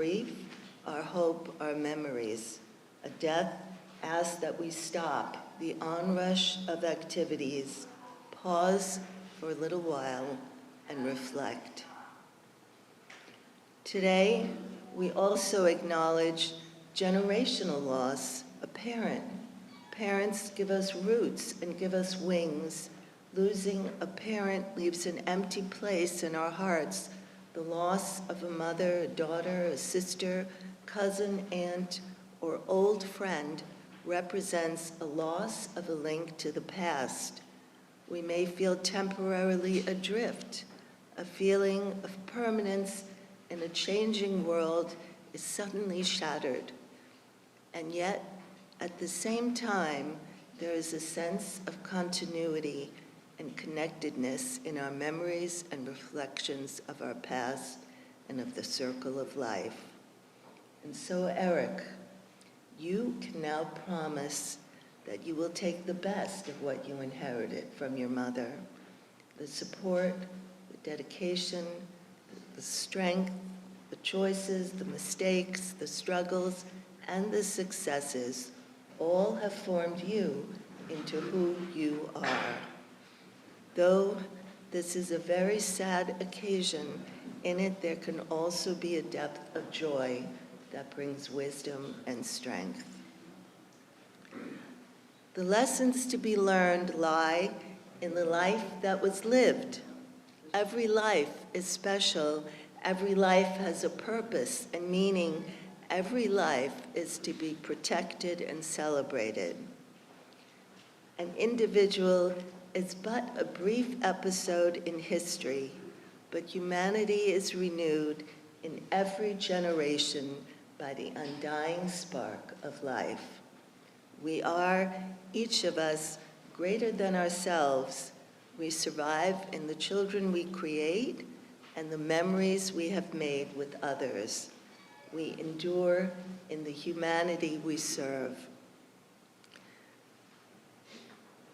grief, our hope, our memories. A death asks that we stop the onrush of activities, pause for a little while, and reflect. Today, we also acknowledge generational loss, a parent. Parents give us roots and give us wings. Losing a parent leaves an empty place in our hearts. The loss of a mother, a daughter, a sister, cousin, aunt, or old friend represents a loss of a link to the past. We may feel temporarily adrift. A feeling of permanence in a changing world is suddenly shattered. And yet, at the same time, there is a sense of continuity and connectedness in our memories and reflections of our past and of the circle of life. And so, Eric, you can now promise that you will take the best of what you inherited from your mother, the support, the dedication, the strength, the choices, the mistakes, the struggles, and the successes all have formed you into who you are. Though this is a very sad occasion, in it there can also be a depth of joy that brings wisdom and strength. The lessons to be learned lie in the life that was lived. Every life is special. Every life has a purpose and meaning. Every life is to be protected and celebrated. An individual is but a brief episode in history, but humanity is renewed in every generation by the undying spark of life. We are, each of us, greater than ourselves. We survive in the children we create and the memories we have made with others. We endure in the humanity we serve.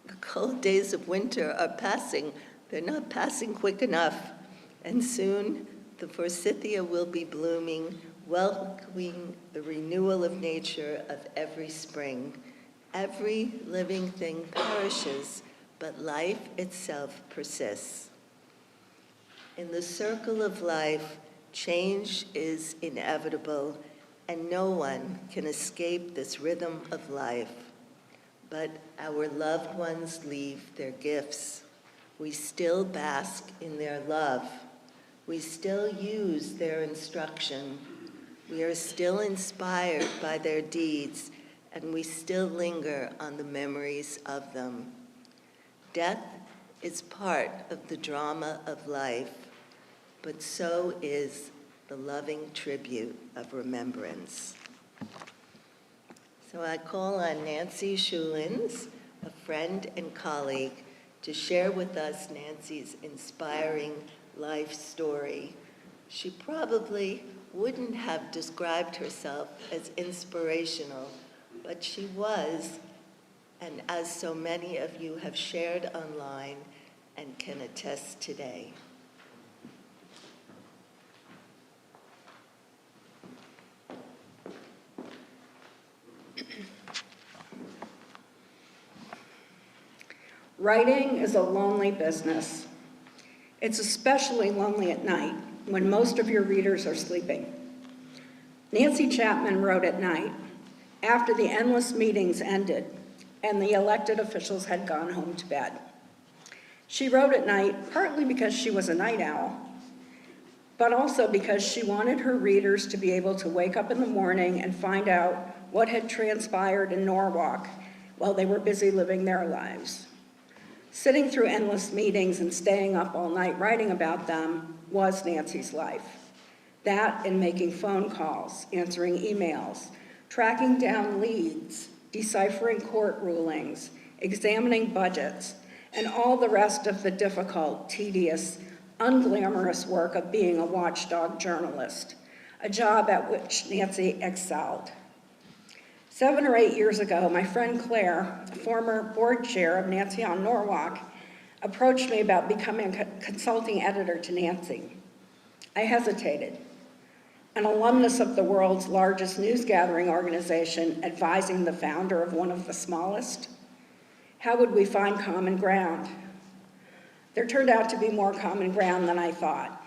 The cold days of winter are passing. They're not passing quick enough. And soon the forsythia will be blooming, welcoming the renewal of nature of every spring. Every living thing perishes, but life itself persists. In the circle of life, change is inevitable, and no one can escape this rhythm of life. But our loved ones leave their gifts. We still bask in their love. We still use their instruction. We are still inspired by their deeds, and we still linger on the memories of them. Death is part of the drama of life, but so is the loving tribute of remembrance. So I call on Nancy Schulins, a friend and colleague, to share with us Nancy's inspiring life story. She probably wouldn't have described herself as inspirational, but she was, and as so many of you have shared online and can attest today. Writing is a lonely business. It's especially lonely at night when most of your readers are sleeping. Nancy Chapman wrote at night after the endless meetings ended and the elected officials had gone home to bed. She wrote at night partly because she was a night owl, but also because she wanted her readers to be able to wake up in the morning and find out what had transpired in Norwalk while they were busy living their lives. Sitting through endless meetings and staying up all night writing about them was Nancy's life. That and making phone calls, answering emails, tracking down leads, deciphering court rulings, examining budgets, and all the rest of the difficult, tedious, unglamorous work of being a watchdog journalist, a job at which Nancy excelled. 7 or 8 years ago, my friend Claire, a former board chair of Nancy on Norwalk, approached me about becoming a consulting editor to Nancy. I hesitated. an alumnus of the world's largest news gathering organization, advising the founder of one of the smallest? How would we find common ground? There turned out to be more common ground than I thought.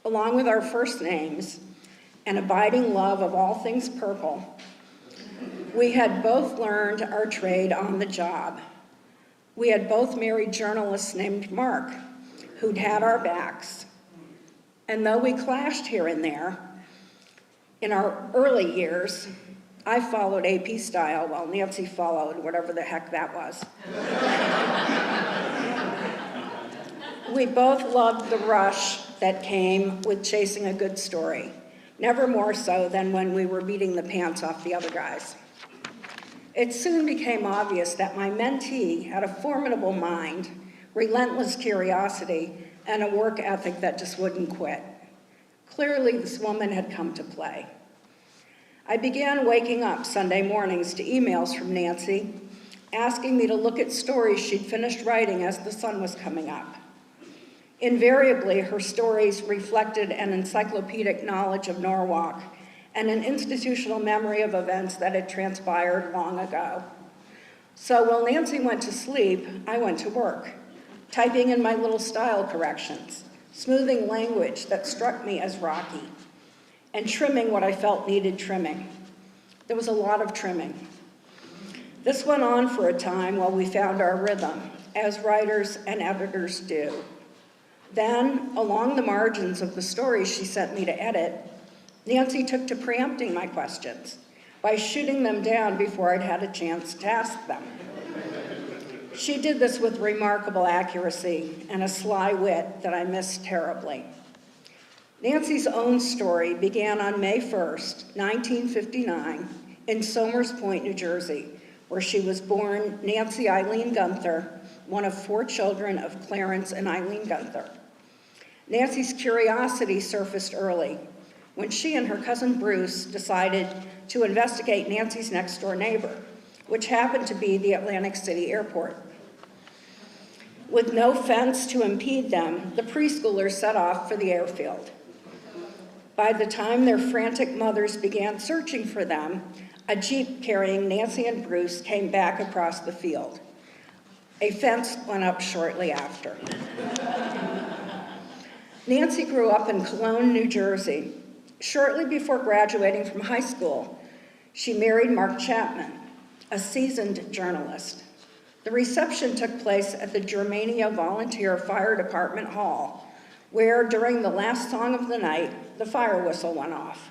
Along with our first names, an abiding love of all things purple, we had both learned our trade on the job. We had both married journalists named Mark, who'd had our backs. And though we clashed here and there, in our early years, I followed AP style while Nancy followed whatever the heck that was. We both loved the rush that came with chasing a good story, never more so than when we were beating the pants off the other guys. It soon became obvious that my mentee had a formidable mind, relentless curiosity, and a work ethic that just wouldn't quit. Clearly, this woman had come to play. I began waking up Sunday mornings to emails from Nancy, asking me to look at stories she'd finished writing as the sun was coming up. Invariably, her stories reflected an encyclopedic knowledge of Norwalk and an institutional memory of events that had transpired long ago. So while Nancy went to sleep, I went to work, typing in my little style corrections, smoothing language that struck me as rocky, and trimming what I felt needed trimming. There was a lot of trimming. This went on for a time while we found our rhythm, as writers and editors do. Then, along the margins of the stories she sent me to edit, Nancy took to preempting my questions by shooting them down before I'd had a chance to ask them. She did this with remarkable accuracy and a sly wit that I missed terribly. Nancy's own story began on May 1st, 1959, in Somers Point, New Jersey, where she was born Nancy Eileen Gunther, one of 4 children of Clarence and Eileen Gunther. Nancy's curiosity surfaced early when she and her cousin Bruce decided to investigate Nancy's next-door neighbor, which happened to be the Atlantic City Airport. With no fence to impede them, the preschoolers set off for the airfield. By the time their frantic mothers began searching for them, a Jeep carrying Nancy and Bruce came back across the field. A fence went up shortly after. Nancy grew up in Cologne, New Jersey. Shortly before graduating from high school, she married Mark Chapman, a seasoned journalist. The reception took place at the Germania Volunteer Fire Department Hall, where during the last song of the night, the fire whistle went off.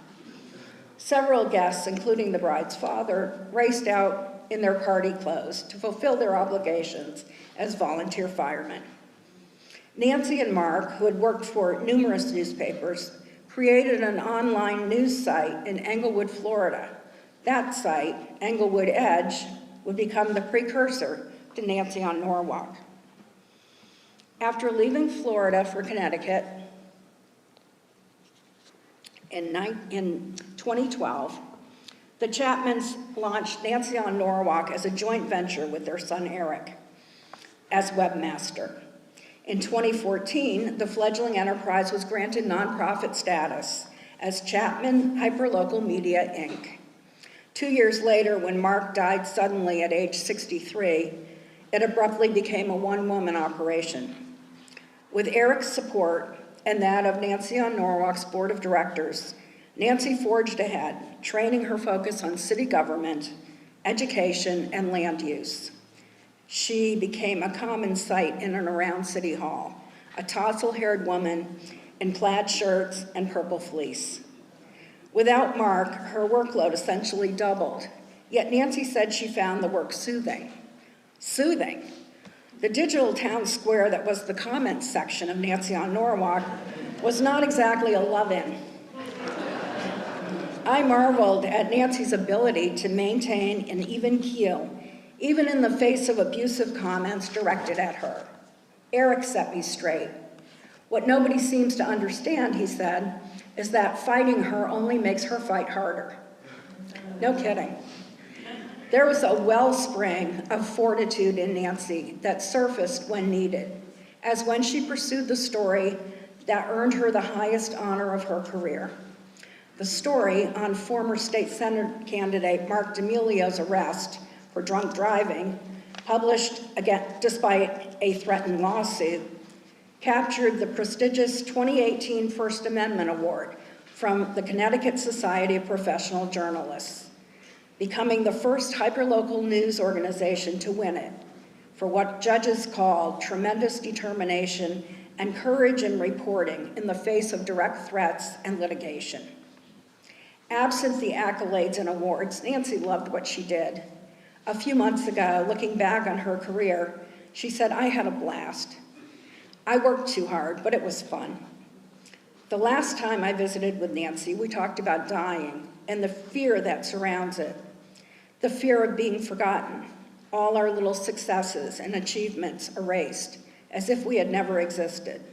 Several guests, including the bride's father, raced out in their party clothes to fulfill their obligations as volunteer firemen. Nancy and Mark, who had worked for numerous newspapers, created an online news site in Englewood, Florida. That site, Englewood Edge, would become the precursor to Nancy on Norwalk. After leaving Florida for Connecticut in 2012, the Chapmans launched Nancy on Norwalk as a joint venture with their son Eric as webmaster. In 2014, the fledgling enterprise was granted nonprofit status as Chapman Hyperlocal Media, Inc. 2 years later, when Mark died suddenly at age 63, it abruptly became a one-woman operation. With Eric's support and that of Nancy on Norwalk's board of directors, Nancy forged ahead, training her focus on city government, education, and land use. She became a common sight in and around City Hall, a tousle-haired woman in plaid shirts and purple fleece. Without Mark, her workload essentially doubled, yet Nancy said she found the work soothing. Soothing. The digital town square that was the comments section of Nancy on Norwalk was not exactly a love-in. I marveled at Nancy's ability to maintain an even keel, even in the face of abusive comments directed at her. Eric set me straight. What nobody seems to understand, he said, is that fighting her only makes her fight harder. No kidding. There was a wellspring of fortitude in Nancy that surfaced when needed, as when she pursued the story that earned her the highest honor of her career. The story on former state Senate candidate Mark D'Amelio's arrest for drunk driving, published again despite a threatened lawsuit, captured the prestigious 2018 First Amendment Award from the Connecticut Society of Professional Journalists, becoming the first hyperlocal news organization to win it for what judges called tremendous determination and courage in reporting in the face of direct threats and litigation. Absent the accolades and awards, Nancy loved what she did. A few months ago, looking back on her career, she said, "I had a blast. I worked too hard, but it was fun." The last time I visited with Nancy, we talked about dying and the fear that surrounds it. The fear of being forgotten, all our little successes and achievements erased, as if we had never existed.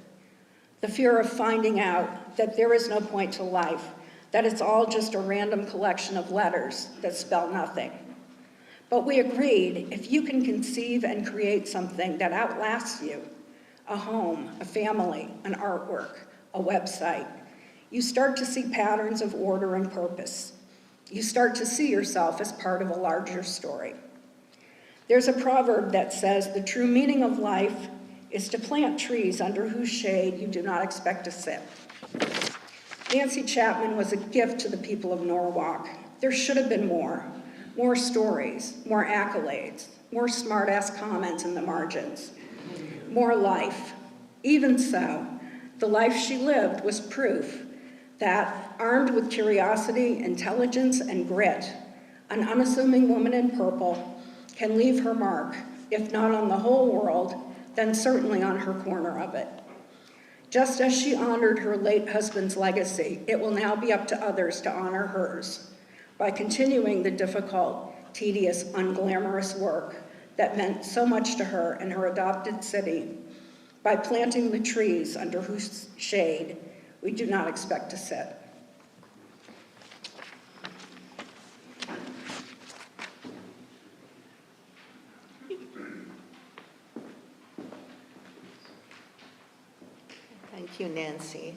The fear of finding out that there is no point to life, that it's all just a random collection of letters that spell nothing. But we agreed, if you can conceive and create something that outlasts you, a home, a family, an artwork, a website, you start to see patterns of order and purpose. You start to see yourself as part of a larger story. There's a proverb that says the true meaning of life is to plant trees under whose shade you do not expect to sit. Nancy Chapman was a gift to the people of Norwalk. There should have been more stories, more accolades, more smart-ass comments in the margins, more life. Even so, the life she lived was proof that, armed with curiosity, intelligence, and grit, an unassuming woman in purple can leave her mark, if not on the whole world, then certainly on her corner of it. Just as she honored her late husband's legacy, it will now be up to others to honor hers by continuing the difficult, tedious, unglamorous work that meant so much to her and her adopted city, by planting the trees under whose shade we do not expect to sit. Thank you, Nancy.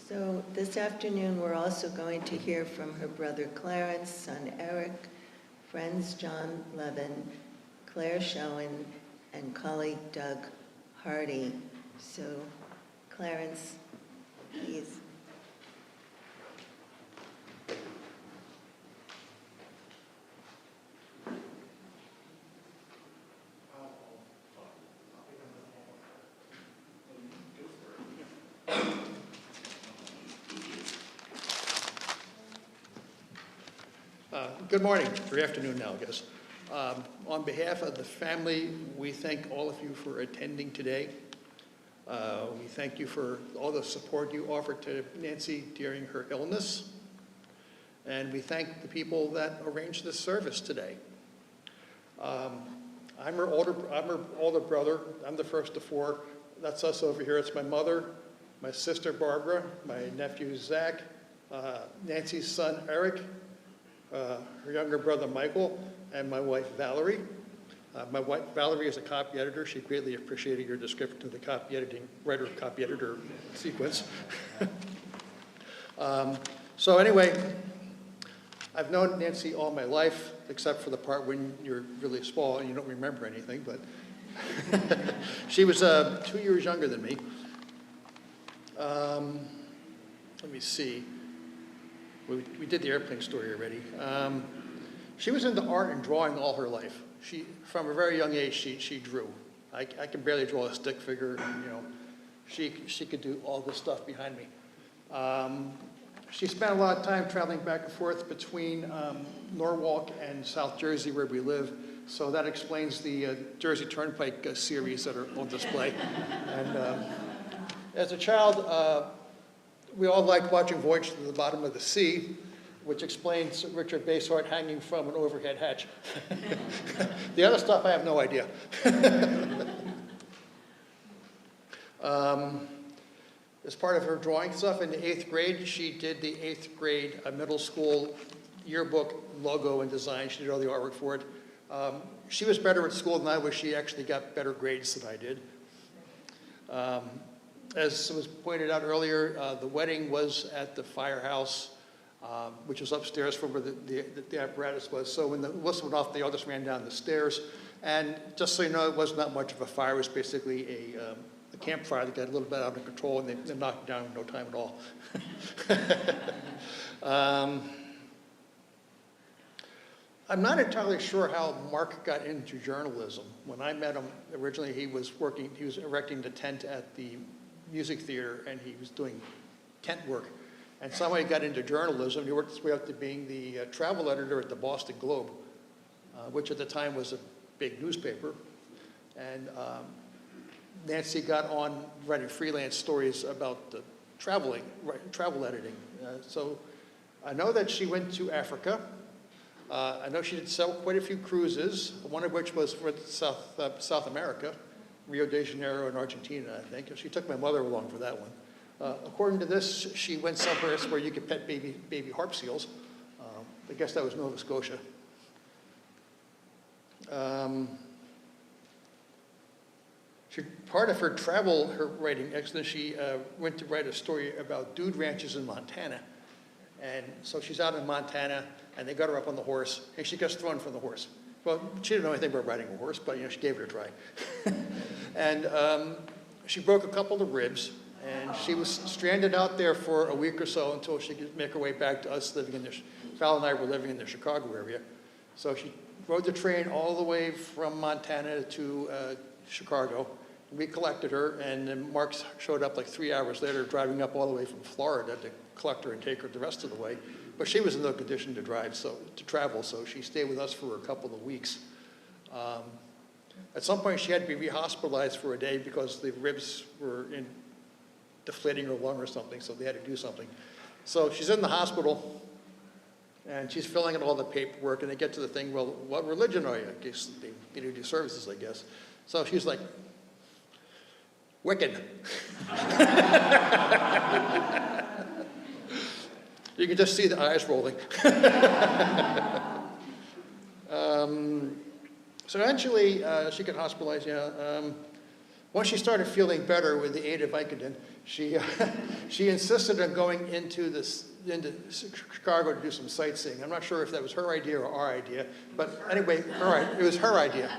So this afternoon, we're also going to hear from her brother Clarence, son Eric, friends John Levin, Claire Schoen, and colleague Doug Hardy. So, Clarence, please. Good morning, or afternoon now, I guess. On behalf of the family, we thank all of you for attending today. We thank you for all the support you offered to Nancy during her illness. And we thank the people that arranged this service today. I'm her older brother. I'm the first of four. That's us over here. It's my mother, my sister Barbara, my nephew Zach, Nancy's son Eric, her younger brother Michael, and my wife Valerie. My wife Valerie is a copy editor. She greatly appreciated your description of the copy editor sequence. So anyway, I've known Nancy all my life, except for the part when you're really small and you don't remember anything, but she was 2 years younger than me. Let me see. We did the airplane story already. She was into art and drawing all her life. From a very young age, she drew. I can barely draw a stick figure. You know, she could do all this stuff behind me. She spent a lot of time traveling back and forth between Norwalk and South Jersey, where we live. So that explains the Jersey Turnpike series that are on display. And as a child, we all liked watching Voyage to the Bottom of the Sea, which explains Richard Basehart hanging from an overhead hatch. The other stuff, I have no idea. As part of her drawing stuff in the 8th grade, she did the 8th grade middle school yearbook logo and design. She did all the artwork for it. She was better at school than I was. She actually got better grades than I did. As was pointed out earlier, the wedding was at the firehouse. which was upstairs from where the apparatus was. So when the whistle went off, they all just ran down the stairs. And just so you know, it was not much of a fire. It was basically a campfire that got a little bit out of control, and they knocked it down in no time at all. I'm not entirely sure how Mark got into journalism. When I met him, originally he was erecting the tent at the music theater, and he was doing tent work. And somehow he got into journalism. He worked his way up to being the travel editor at the Boston Globe, which at the time was a big newspaper. And Nancy got on writing freelance stories about the travel editing. So I know that she went to Africa. I know she did quite a few cruises, one of which was for South America, Rio de Janeiro and Argentina, I think. She took my mother along for that one. According to this, she went somewhere where you could pet baby harp seals. I guess that was Nova Scotia. Part of her writing excellence, she went to write a story about dude ranches in Montana. And so she's out in Montana, and they got her up on the horse, and she gets thrown from the horse. Well, she didn't know anything about riding a horse, but she gave it a try. And she broke a couple of ribs, and she was stranded out there for a week or so until she could make her way back to us living in Val and I were living in the Chicago area. So she rode the train all the way from Montana to Chicago. We collected her, and then Mark showed up like 3 hours later, driving up all the way from Florida to collect her and take her the rest of the way. But she was in no condition to travel, so she stayed with us for a couple of weeks. At some point, she had to be rehospitalized for a day because the ribs were deflating her lung or something, so they had to do something. So she's in the hospital, and she's filling in all the paperwork, and they get to the thing, well, what religion are you? I guess they need to do services, I guess. So she's like, Wiccan. You can just see the eyes rolling. So eventually, she got hospitalized. Once she started feeling better with the aid of Vicodin, she insisted on going into Chicago to do some sightseeing. I'm not sure if that was her idea or our idea, but anyway, it was her idea.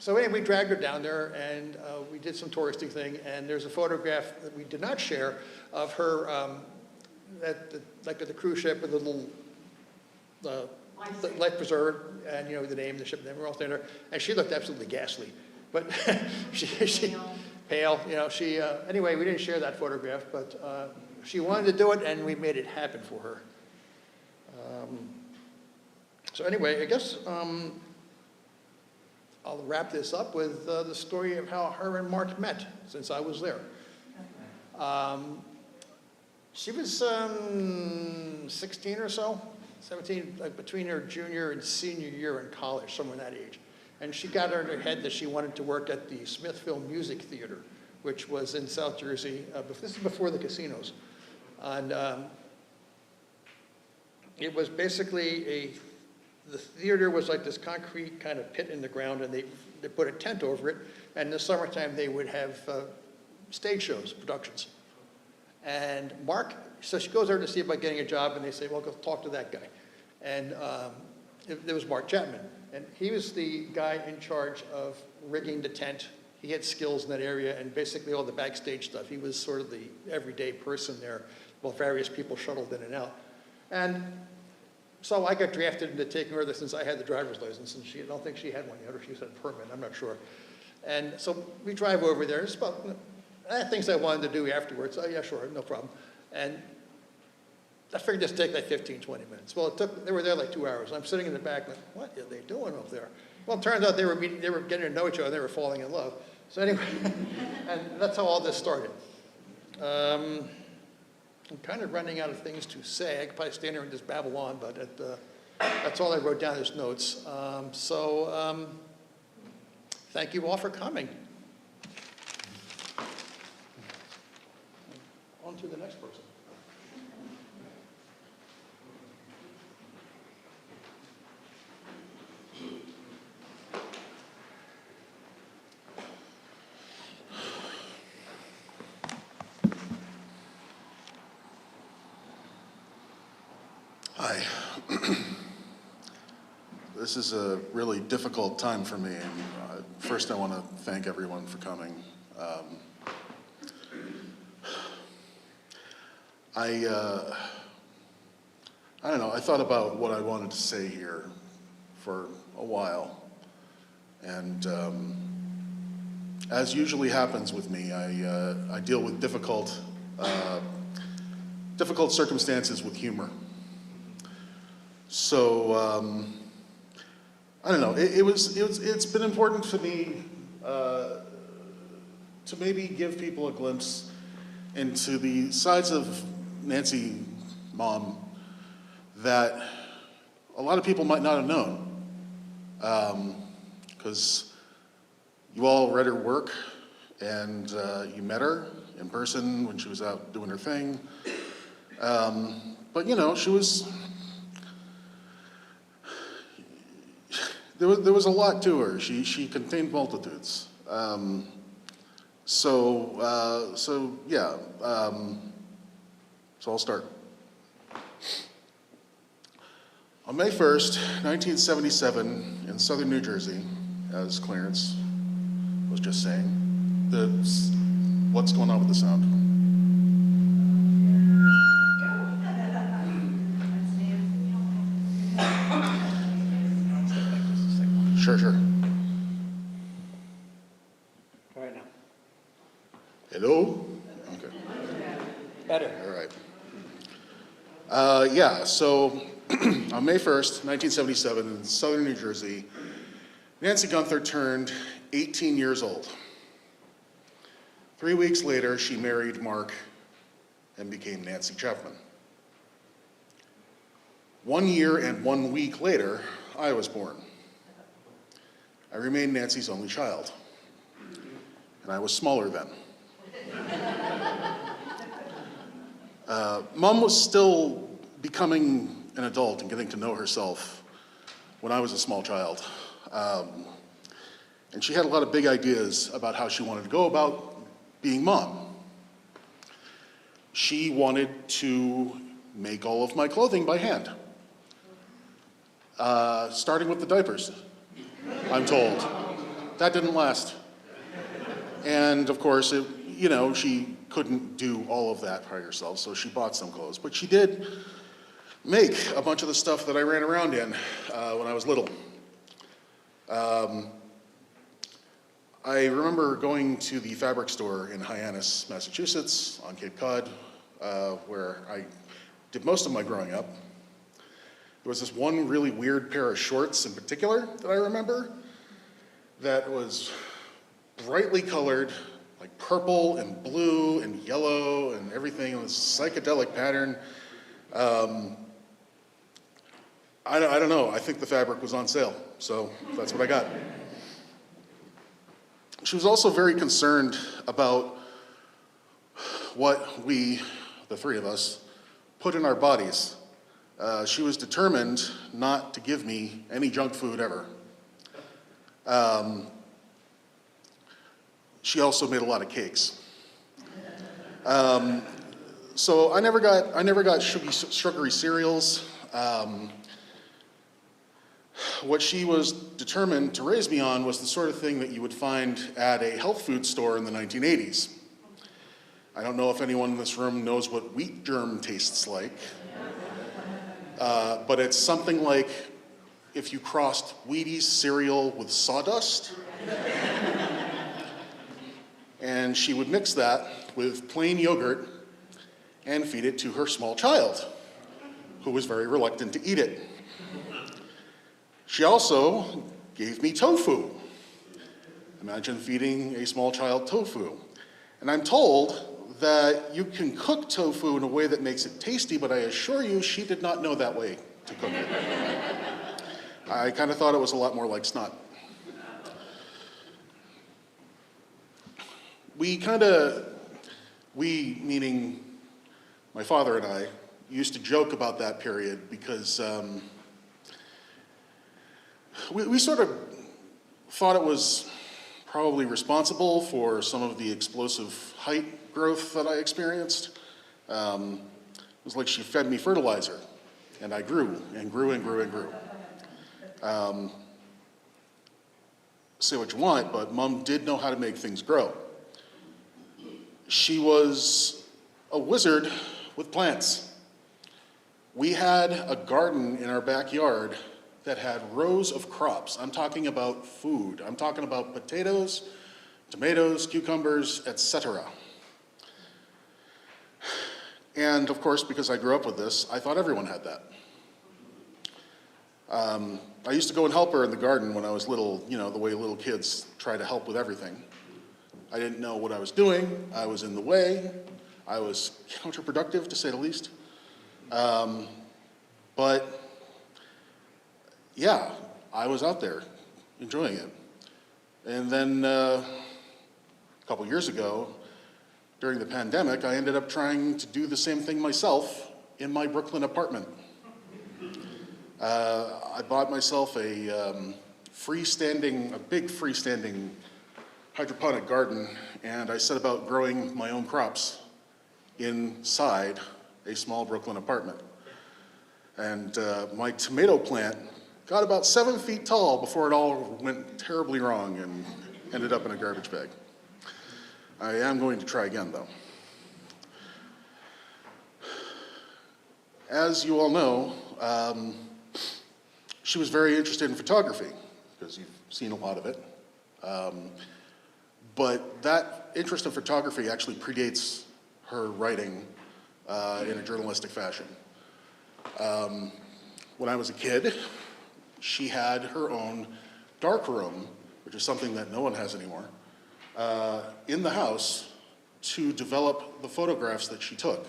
So anyway, we dragged her down there, and we did some touristy thing, and there's a photograph that we did not share of her like at the cruise ship with the little life preserver, and the name of the ship, and we're all standing there, and she looked absolutely ghastly. But she pale, anyway, we didn't share that photograph, but she wanted to do it, and we made it happen for her. So anyway, I guess I'll wrap this up with the story of how her and Mark met, since I was there. She was 16 or so, 17, like between her junior and senior year in college, somewhere in that age. And she got it in her head that she wanted to work at the Smithville Music Theater, which was in South Jersey. This is before the casinos. And it was basically the theater was like this concrete kind of pit in the ground, and they put a tent over it, and in the summertime they would have stage shows, productions. And Mark, so she goes there to see about getting a job, and they say, well, go talk to that guy. And there was Mark Chapman, and he was the guy in charge of rigging the tent. He had skills in that area, and basically all the backstage stuff. He was sort of the everyday person there, while various people shuttled in and out. And so I got drafted into taking her there since I had the driver's license, and I don't think she had one yet, or she had a permit, I'm not sure. And so we drive over there. It's about I had things I wanted to do afterwards. Oh, yeah, sure, no problem. And I figured this would take like 15, 20 minutes. Well, they were there like 2 hours. I'm sitting in the back like, what are they doing up there? Well, it turns out they were getting to know each other, and they were falling in love. So anyway, and that's how all this started. I'm kind of running out of things to say. I could probably stand here and just babble on, but that's all I wrote down as notes. Thank you all for coming. On to the next person. This is a really difficult time for me, and first I want to thank everyone for coming. I don't know, I thought about what I wanted to say here for a while, and as usually happens with me, I deal with difficult circumstances with humor. So, I don't know, it's been important to me to maybe give people a glimpse into the sides of Nancy, Mom, that a lot of people might not have known. Because you all read her work, and you met her in person when she was out doing her thing. But you know, she was, there was a lot to her. She contained multitudes. So yeah, so I'll start. On May 1st, 1977, in southern New Jersey, as Clarence was just saying, what's going on with the sound? Sure. Right now. Hello? Okay. Better. All right. Yeah, so on May 1st, 1977, in southern New Jersey, Nancy Gunther turned 18 years old. 3 weeks later, she married Mark and became Nancy Chapman. 1 year and 1 week later, I was born. I remained Nancy's only child, and I was smaller then. Mom was still becoming an adult and getting to know herself when I was a small child. And she had a lot of big ideas about how she wanted to go about being Mom. She wanted to make all of my clothing by hand, starting with the diapers, I'm told. That didn't last. And of course, she couldn't do all of that by herself, so she bought some clothes. But she did make a bunch of the stuff that I ran around in when I was little. I remember going to the fabric store in Hyannis, Massachusetts, on Cape Cod, where I did most of my growing up. There was this one really weird pair of shorts in particular that I remember that was brightly colored, like purple and blue and yellow and everything in this psychedelic pattern. I don't know, I think the fabric was on sale, so that's what I got. She was also very concerned about what we, the three of us, put in our bodies. She was determined not to give me any junk food ever. She also made a lot of cakes. So I never got sugary cereals. What she was determined to raise me on was the sort of thing that you would find at a health food store in the 1980s. I don't know if anyone in this room knows what wheat germ tastes like, but it's something like if you crossed Wheaties cereal with sawdust, and she would mix that with plain yogurt and feed it to her small child, who was very reluctant to eat it. She also gave me tofu. Imagine feeding a small child tofu. And I'm told that you can cook tofu in a way that makes it tasty, but I assure you she did not know that way to cook it. I kind of thought it was a lot more like snot. We meaning my father and I, used to joke about that period because we sort of thought it was probably responsible for some of the explosive height growth that I experienced. It was like she fed me fertilizer, and I grew and grew and grew and grew. Say what you want, but Mom did know how to make things grow. She was a wizard with plants. We had a garden in our backyard that had rows of crops. I'm talking about food. I'm talking about potatoes, tomatoes, cucumbers, etc. And of course, because I grew up with this, I thought everyone had that. I used to go and help her in the garden when I was little, you know, the way little kids try to help with everything. I didn't know what I was doing. I was in the way. I was counterproductive, to say the least. But yeah, I was out there enjoying it. And then a couple years ago, during the pandemic, I ended up trying to do the same thing myself in my Brooklyn apartment. I bought myself a big freestanding hydroponic garden, and I set about growing my own crops inside a small Brooklyn apartment. And my tomato plant got about 7 feet tall before it all went terribly wrong and ended up in a garbage bag. I am going to try again, though. As you all know, she was very interested in photography, because you've seen a lot of it. But that interest in photography actually predates her writing in a journalistic fashion. When I was a kid, she had her own dark room, which is something that no one has anymore, in the house to develop the photographs that she took.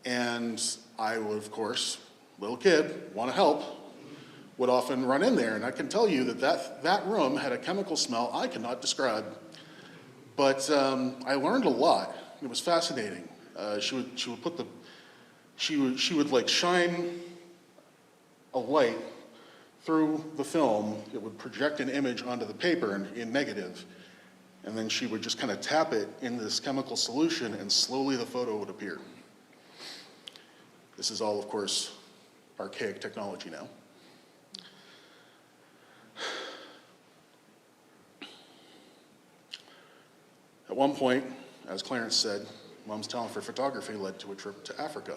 And I would, of course, little kid, want to help, would often run in there. And I can tell you that room had a chemical smell I cannot describe. But I learned a lot. It was fascinating. She would like shine a light through the film. It would project an image onto the paper in negative. And then she would just kind of tap it in this chemical solution, and slowly the photo would appear. This is all, of course, archaic technology now. At one point, as Clarence said, Mom's talent for photography led to a trip to Africa,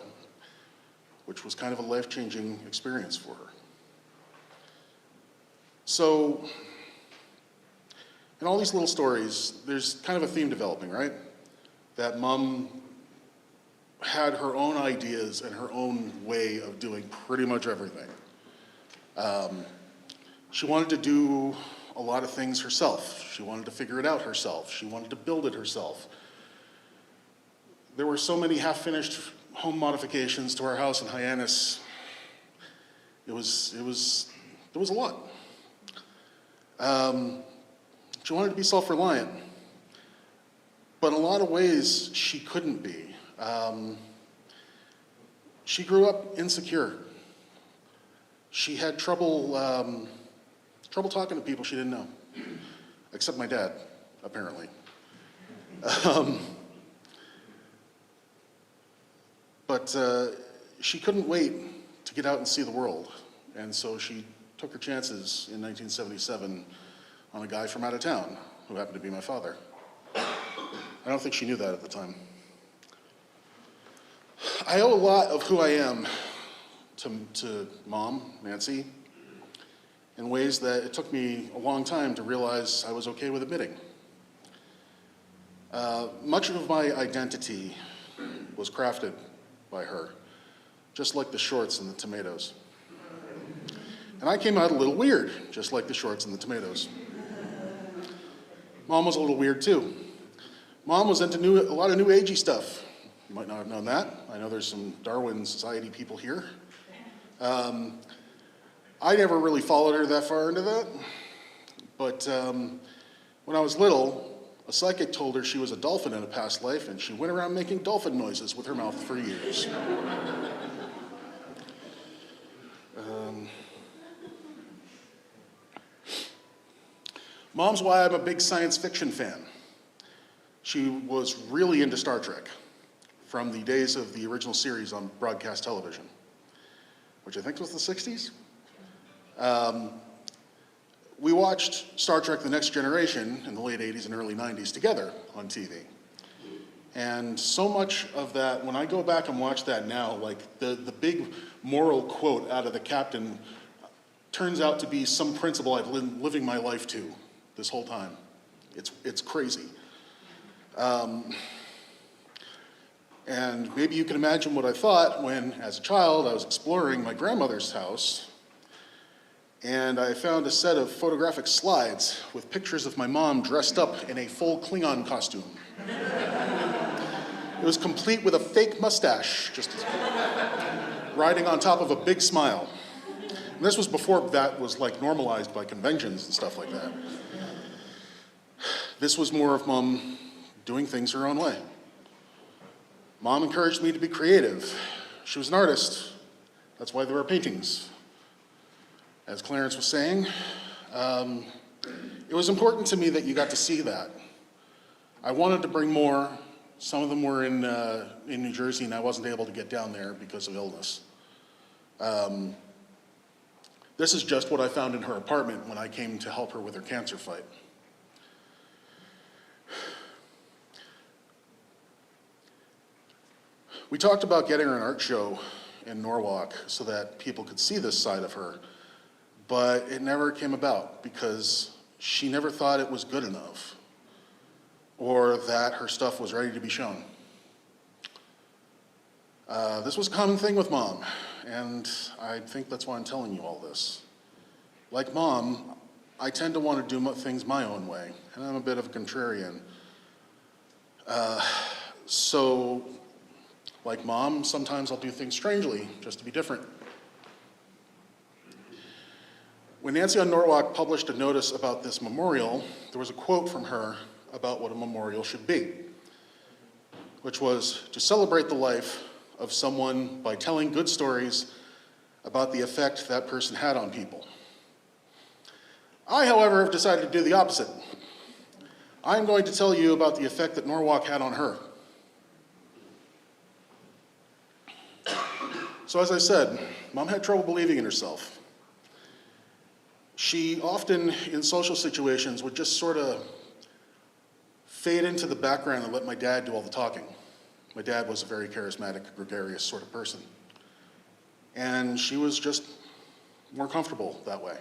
which was kind of a life-changing experience for her. So, in all these little stories, there's kind of a theme developing, right? That Mom had her own ideas and her own way of doing pretty much everything. She wanted to do a lot of things herself. She wanted to figure it out herself. She wanted to build it herself. There were so many half-finished home modifications to our house in Hyannis. There was a lot. She wanted to be self-reliant, but in a lot of ways she couldn't be. She grew up insecure. She had trouble talking to people she didn't know, except my dad, apparently. But she couldn't wait to get out and see the world, and so she took her chances in 1977 on a guy from out of town who happened to be my father. I don't think she knew that at the time. I owe a lot of who I am to Mom, Nancy, in ways that it took me a long time to realize I was okay with admitting. Much of my identity was crafted by her, just like the shorts and the tomatoes. And I came out a little weird, just like the shorts and the tomatoes. Mom was a little weird too. Mom was into a lot of new agey stuff. You might not have known that. I know there's some Darwin Society people here. I never really followed her that far into that. But when I was little, a psychic told her she was a dolphin in a past life, and she went around making dolphin noises with her mouth for years. Mom's why I'm a big science fiction fan. She was really into Star Trek from the days of the original series on broadcast television. which I think was the 60s. We watched Star Trek The Next Generation in the late 80s and early 90s together on TV. And so much of that, when I go back and watch that now, like the big moral quote out of the captain turns out to be some principle I've been living my life to this whole time. It's crazy. And maybe you can imagine what I thought when, as a child, I was exploring my grandmother's house, and I found a set of photographic slides with pictures of my mom dressed up in a full Klingon costume. It was complete with a fake mustache, just riding on top of a big smile. And this was before that was like normalized by conventions and stuff like that. This was more of Mom doing things her own way. Mom encouraged me to be creative. She was an artist. That's why there are paintings. As Clarence was saying, it was important to me that you got to see that. I wanted to bring more. Some of them were in New Jersey, and I wasn't able to get down there because of illness. This is just what I found in her apartment when I came to help her with her cancer fight. We talked about getting her an art show in Norwalk so that people could see this side of her, but it never came about because she never thought it was good enough or that her stuff was ready to be shown. This was a common thing with Mom, and I think that's why I'm telling you all this. Like Mom, I tend to want to do things my own way, and I'm a bit of a contrarian. So, like Mom, sometimes I'll do things strangely, just to be different. When Nancy on Norwalk published a notice about this memorial, there was a quote from her about what a memorial should be, which was to celebrate the life of someone by telling good stories about the effect that person had on people. I, however, have decided to do the opposite. I'm going to tell you about the effect that Norwalk had on her. So as I said, Mom had trouble believing in herself. She often, in social situations, would just sort of fade into the background and let my dad do all the talking. My dad was a very charismatic, gregarious sort of person. And she was just more comfortable that way.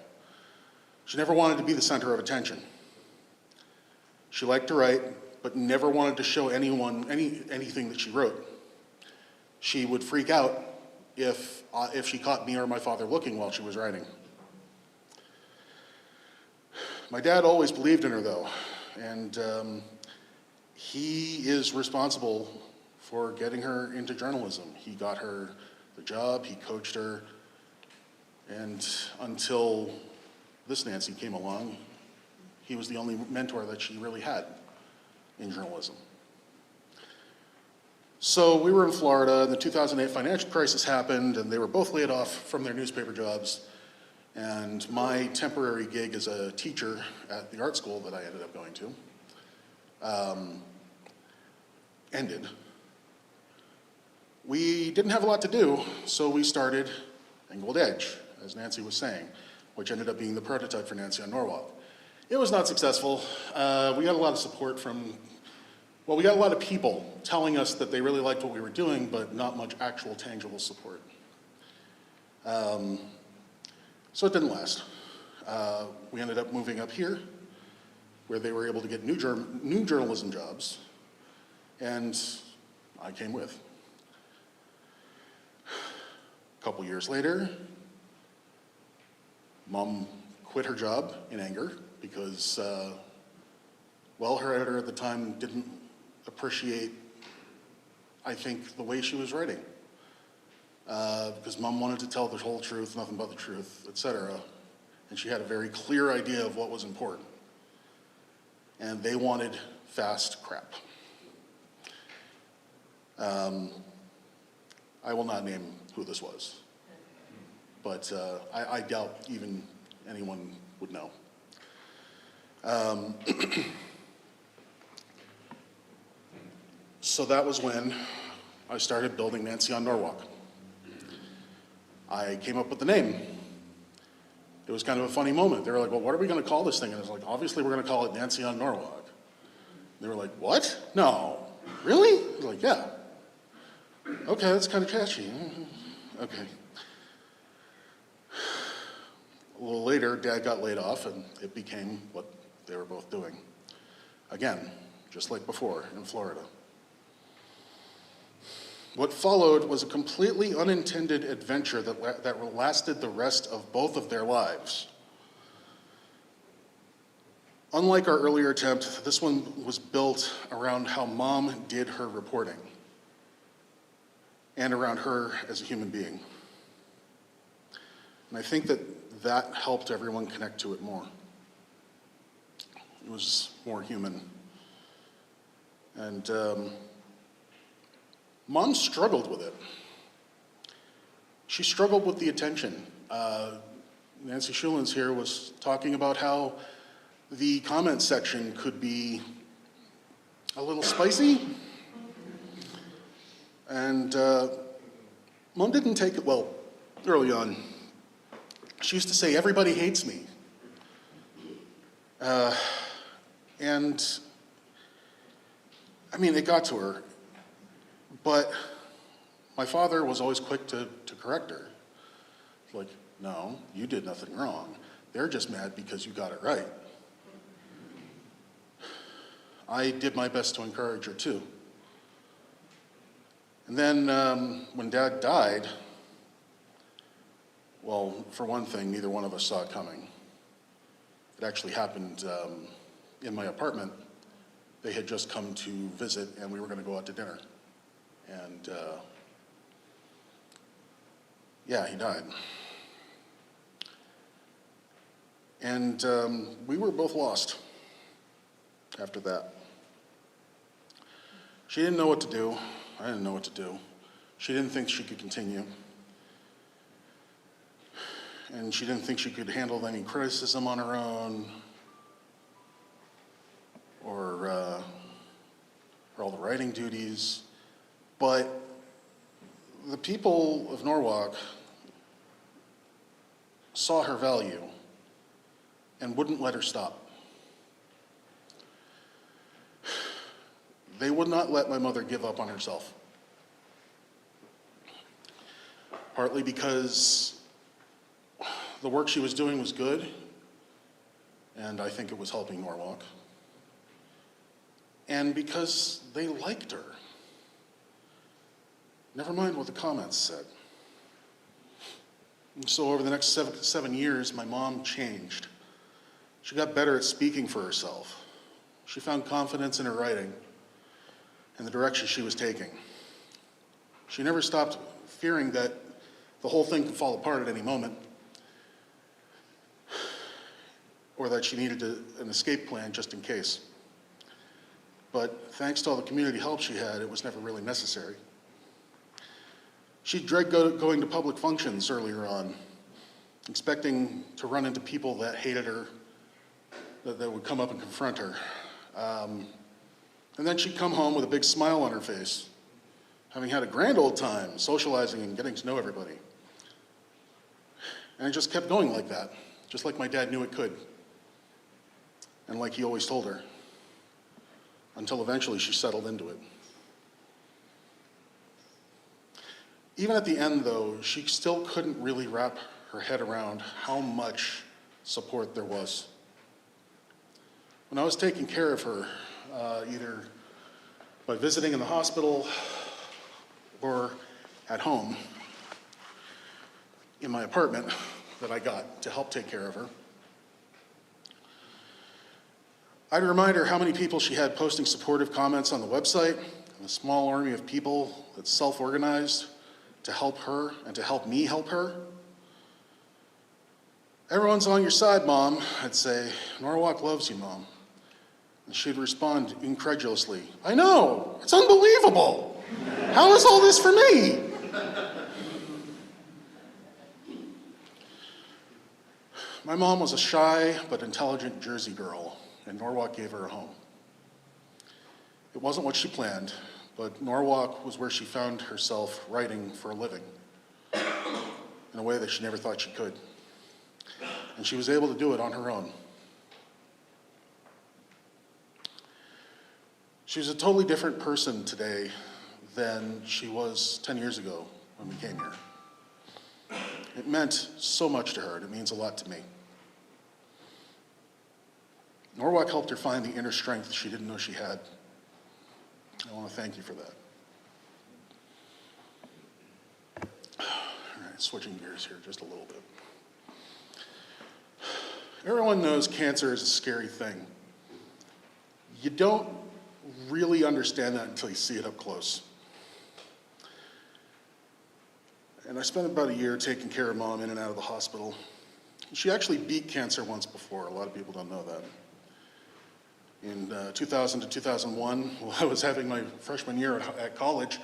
She never wanted to be the center of attention. She liked to write, but never wanted to show anyone anything that she wrote. She would freak out if she caught me or my father looking while she was writing. My dad always believed in her, though, and he is responsible for getting her into journalism. He got her the job, he coached her, and until this Nancy came along, he was the only mentor that she really had in journalism. So we were in Florida, and the 2008 financial crisis happened, and they were both laid off from their newspaper jobs. And my temporary gig as a teacher at the art school that I ended up going to ended. We didn't have a lot to do, so we started Engold Edge, as Nancy was saying, which ended up being the prototype for Nancy on Norwalk. It was not successful. We got a lot of support from, well, we got a lot of people telling us that they really liked what we were doing, but not much actual tangible support. So it didn't last. We ended up moving up here, where they were able to get new journalism jobs, and I came with. A couple years later, Mom quit her job in anger because, well, her editor at the time didn't appreciate, I think, the way she was writing. Because Mom wanted to tell the whole truth, nothing but the truth, etc. And she had a very clear idea of what was important. And they wanted fast crap. I will not name who this was, but I doubt even anyone would know. So that was when I started building Nancy on Norwalk. I came up with the name. It was kind of a funny moment. They were like, well, what are we going to call this thing? And I was like, obviously we're going to call it Nancy on Norwalk. They were like, what? No. Really? I was like, yeah. Okay, that's kind of catchy. Okay. A little later, Dad got laid off, and it became what they were both doing. Again, just like before in Florida. What followed was a completely unintended adventure that lasted the rest of both of their lives. Unlike our earlier attempt, this one was built around how Mom did her reporting and around her as a human being. And I think that helped everyone connect to it more. It was more human. And Mom struggled with it. She struggled with the attention. Nancy Schulins here was talking about how the comment section could be a little spicy. And Mom didn't take it well early on. She used to say, everybody hates me. And I mean, it got to her. But my father was always quick to correct her. Like, no, you did nothing wrong. They're just mad because you got it right. I did my best to encourage her too. And then when Dad died, well, for one thing, neither one of us saw it coming. It actually happened in my apartment. They had just come to visit, and we were going to go out to dinner. And yeah, he died. And we were both lost after that. She didn't know what to do. I didn't know what to do. She didn't think she could continue. And she didn't think she could handle any criticism on her own or all the writing duties. But the people of Norwalk saw her value and wouldn't let her stop. They would not let my mother give up on herself. Partly because the work she was doing was good, and I think it was helping Norwalk. And because they liked her. Never mind what the comments said. And so over the next seven years, my mom changed. She got better at speaking for herself. She found confidence in her writing and the direction she was taking. She never stopped fearing that the whole thing could fall apart at any moment, or that she needed an escape plan just in case. But thanks to all the community help she had, it was never really necessary. She dreaded going to public functions earlier on, expecting to run into people that hated her, that would come up and confront her. And then she'd come home with a big smile on her face, having had a grand old time socializing and getting to know everybody. And it just kept going like that, just like my dad knew it could, and like he always told her, until eventually she settled into it. Even at the end, though, she still couldn't really wrap her head around how much support there was. When I was taking care of her, either by visiting in the hospital or at home in my apartment that I got to help take care of her, I'd remind her how many people she had posting supportive comments on the website, and a small army of people that self-organized to help her and to help me help her. Everyone's on your side, Mom, I'd say. Norwalk loves you, Mom. And she'd respond incredulously, I know, it's unbelievable. How is all this for me? My mom was a shy but intelligent Jersey girl, and Norwalk gave her a home. It wasn't what she planned, but Norwalk was where she found herself writing for a living. in a way that she never thought she could. And she was able to do it on her own. She's a totally different person today than she was 10 years ago when we came here. It meant so much to her, and it means a lot to me. Norwalk helped her find the inner strength she didn't know she had. I want to thank you for that. All right, switching gears here just a little bit. Everyone knows cancer is a scary thing. You don't really understand that until you see it up close. And I spent about a year taking care of Mom in and out of the hospital. She actually beat cancer once before. A lot of people don't know that. In 2000 to 2001, while I was having my freshman year at college,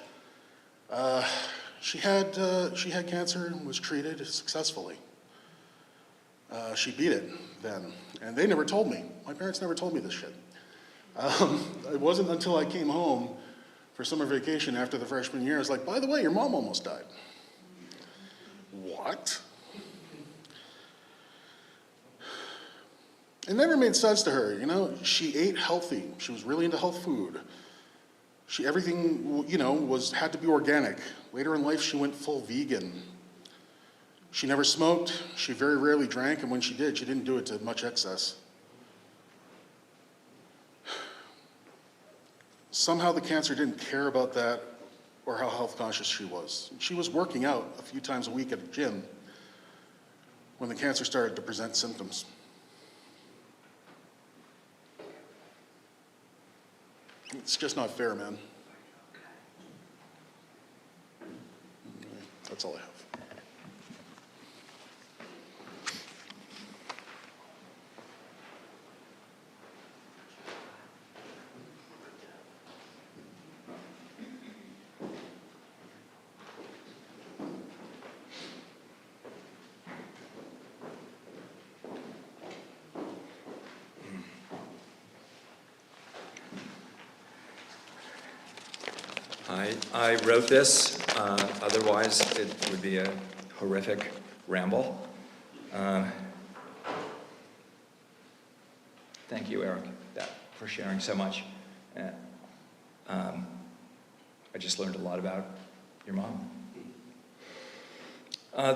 she had cancer and was treated successfully. She beat it then, and they never told me. My parents never told me this shit. It wasn't until I came home for summer vacation after the freshman year, I was like, by the way, your mom almost died. What? It never made sense to her, you know. She ate healthy. She was really into health food. Everything, you know, had to be organic. Later in life, she went full vegan. She never smoked. She very rarely drank, and when she did, she didn't do it to much excess. Somehow the cancer didn't care about that or how health conscious she was. She was working out a few times a week at a gym when the cancer started to present symptoms. It's just not fair, man. That's all I have. I wrote this, otherwise it would be a horrific ramble. Thank you, Eric, for sharing so much. I just learned a lot about your mom.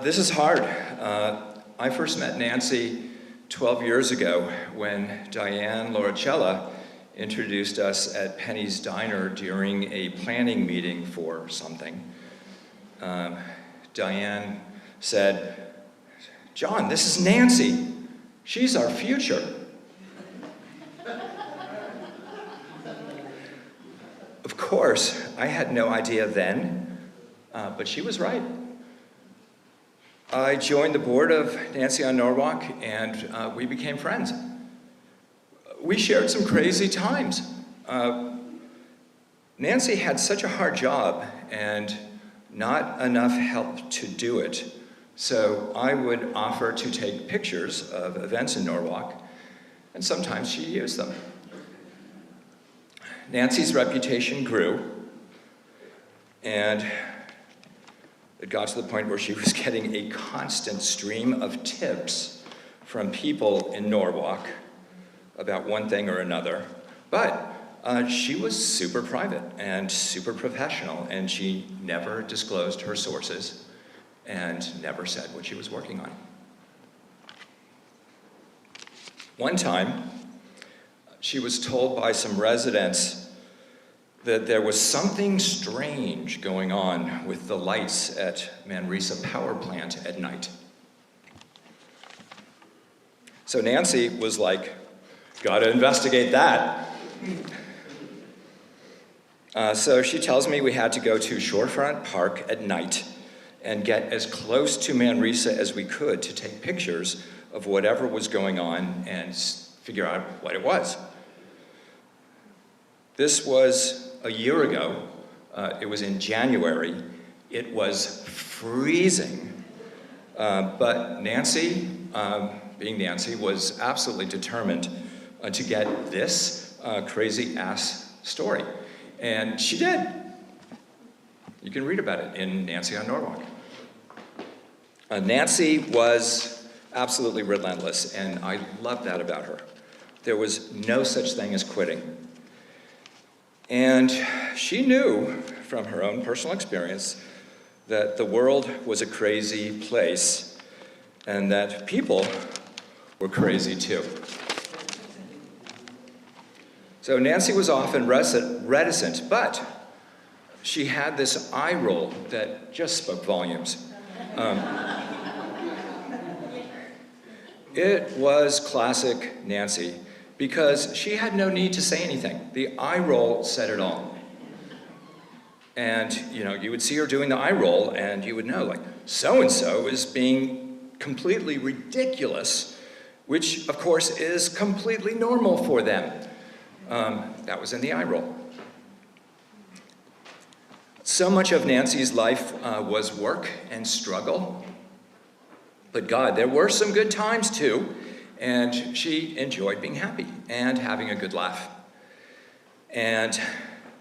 This is hard. I first met Nancy 12 years ago when Diane Lauricella introduced us at Penny's Diner during a planning meeting for something. Diane said, "John, this is Nancy. She's our future." Of course, I had no idea then, but she was right. I joined the board of Nancy on Norwalk, and we became friends. We shared some crazy times. Nancy had such a hard job and not enough help to do it. So I would offer to take pictures of events in Norwalk, and sometimes she used them. Nancy's reputation grew, and it got to the point where she was getting a constant stream of tips from people in Norwalk about one thing or another, but she was super private and super professional, and she never disclosed her sources and never said what she was working on. One time, she was told by some residents that there was something strange going on with the lights at Manresa Power Plant at night. So Nancy was like, "Gotta investigate that." So she tells me we had to go to Shorefront Park at night and get as close to Manresa as we could to take pictures of whatever was going on and figure out what it was. This was a year ago. It was in January. It was freezing. But Nancy, being Nancy, was absolutely determined to get this crazy-ass story. And she did. You can read about it in Nancy on Norwalk. Nancy was absolutely relentless, and I love that about her. There was no such thing as quitting. And she knew from her own personal experience that the world was a crazy place and that people were crazy too. So Nancy was often reticent, but she had this eye roll that just spoke volumes. It was classic Nancy because she had no need to say anything. The eye roll said it all. And, you would see her doing the eye roll and you would know, like, so-and-so is being completely ridiculous, which, of course, is completely normal for them. That was in the eye roll. So much of Nancy's life was work and struggle. But God, there were some good times too, and she enjoyed being happy and having a good laugh. And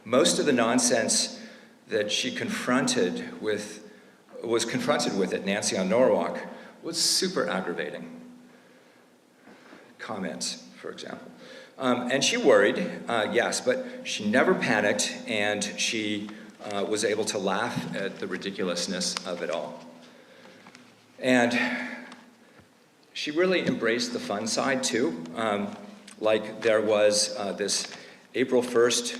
most of the nonsense that she was confronted with at Nancy on Norwalk was super aggravating. Comments, for example. And she worried, yes, but she never panicked, and she was able to laugh at the ridiculousness of it all. And she really embraced the fun side too. Like there was this April 1st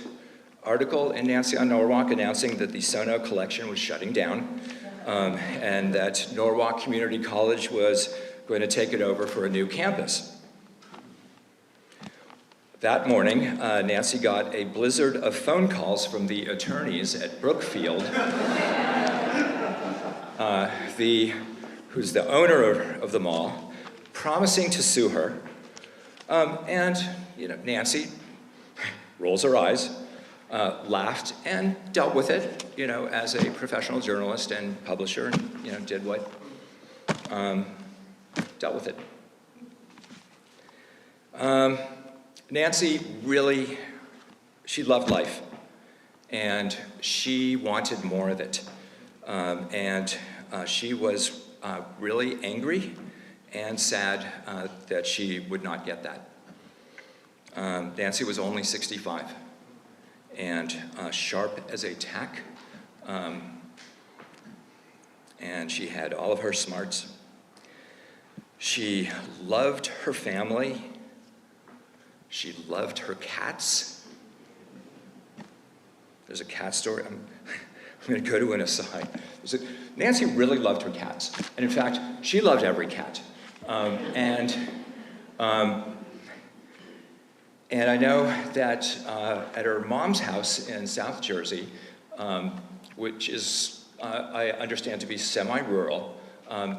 article in Nancy on Norwalk announcing that the Sono collection was shutting down, and that Norwalk Community College was going to take it over for a new campus. That morning, Nancy got a blizzard of phone calls from the attorneys at Brookfield, who's the owner of the mall, promising to sue her. And Nancy rolls her eyes, laughed, and dealt with it, as a professional journalist and publisher, and, did what, dealt with it. Nancy really, she loved life, and she wanted more of it. And she was really angry and sad that she would not get that. Nancy was only 65 and sharp as a tack, and she had all of her smarts. She loved her family. She loved her cats. There's a cat story. I'm going to go to an aside. Nancy really loved her cats. And in fact, she loved every cat. And I know that at her mom's house in South Jersey, which is, I understand to be semi-rural,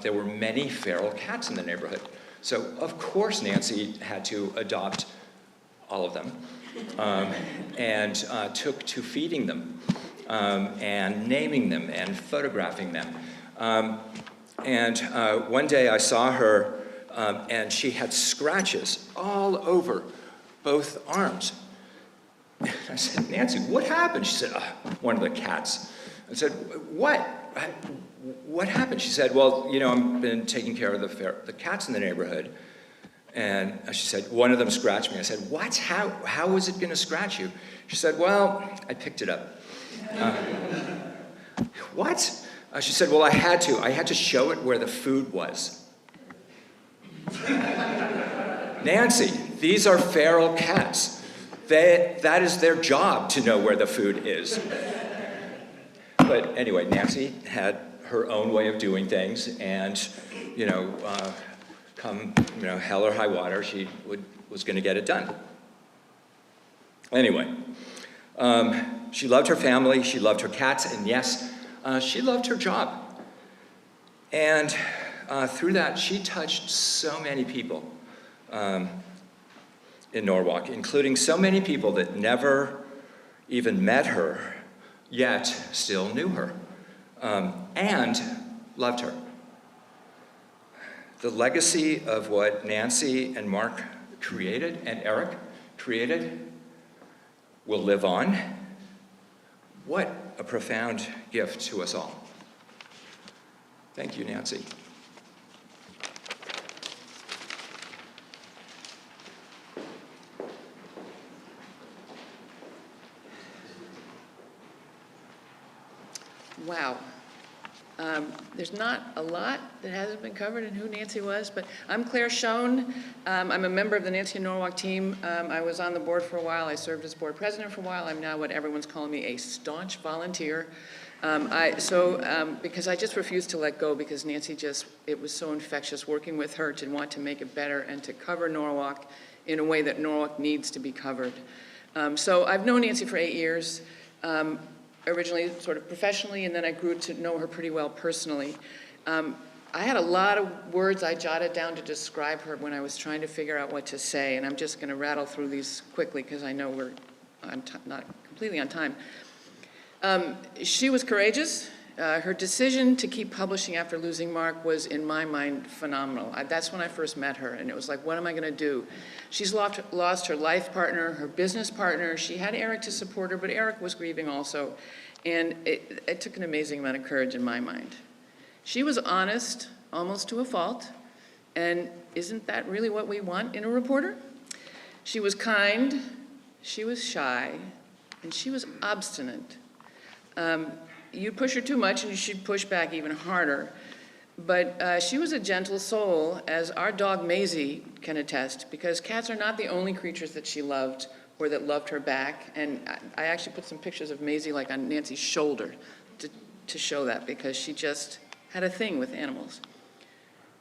there were many feral cats in the neighborhood. So, of course, Nancy had to adopt all of them, and took to feeding them, and naming them, and photographing them. And one day I saw her, and she had scratches all over both arms. I said, Nancy, what happened? She said, one of the cats. I said, what? What happened? She said, well, I've been taking care of the cats in the neighborhood. And she said, one of them scratched me. I said, what? How was it going to scratch you? She said, well, I picked it up. What? She said, well, I had to show it where the food was. Nancy, these are feral cats. That is their job to know where the food is. But anyway, Nancy had her own way of doing things, and, come, hell or high water, she was going to get it done. Anyway, she loved her family, she loved her cats, and yes, she loved her job. And through that, she touched so many people in Norwalk, including so many people that never even met her, yet still knew her, and loved her. The legacy of what Nancy and Mark created, and Eric created, will live on. What a profound gift to us all. Thank you, Nancy. Wow. There's not a lot that hasn't been covered in who Nancy was, but I'm Claire Schoen. I'm a member of the Nancy and Norwalk team. I was on the board for a while. I served as board president for a while. I'm now what everyone's calling me, a staunch volunteer. Because I just refused to let go because Nancy it was so infectious working with her to want to make it better and to cover Norwalk in a way that Norwalk needs to be covered. So I've known Nancy for 8 years. Originally sort of professionally, and then I grew to know her pretty well personally. I had a lot of words I jotted down to describe her when I was trying to figure out what to say, and I'm just going to rattle through these quickly because I know we're not completely on time. She was courageous. Her decision to keep publishing after losing Mark was, in my mind, phenomenal. That's when I first met her, and it was like, what am I going to do? She's lost her life partner, her business partner. She had Eric to support her, but Eric was grieving also. And it took an amazing amount of courage in my mind. She was honest, almost to a fault. And isn't that really what we want in a reporter? She was kind, she was shy, and she was obstinate. You push her too much and you should push back even harder. But she was a gentle soul, as our dog Maisie can attest, because cats are not the only creatures that she loved or that loved her back. And I actually put some pictures of Maisie like on Nancy's shoulder to show that, because she just had a thing with animals.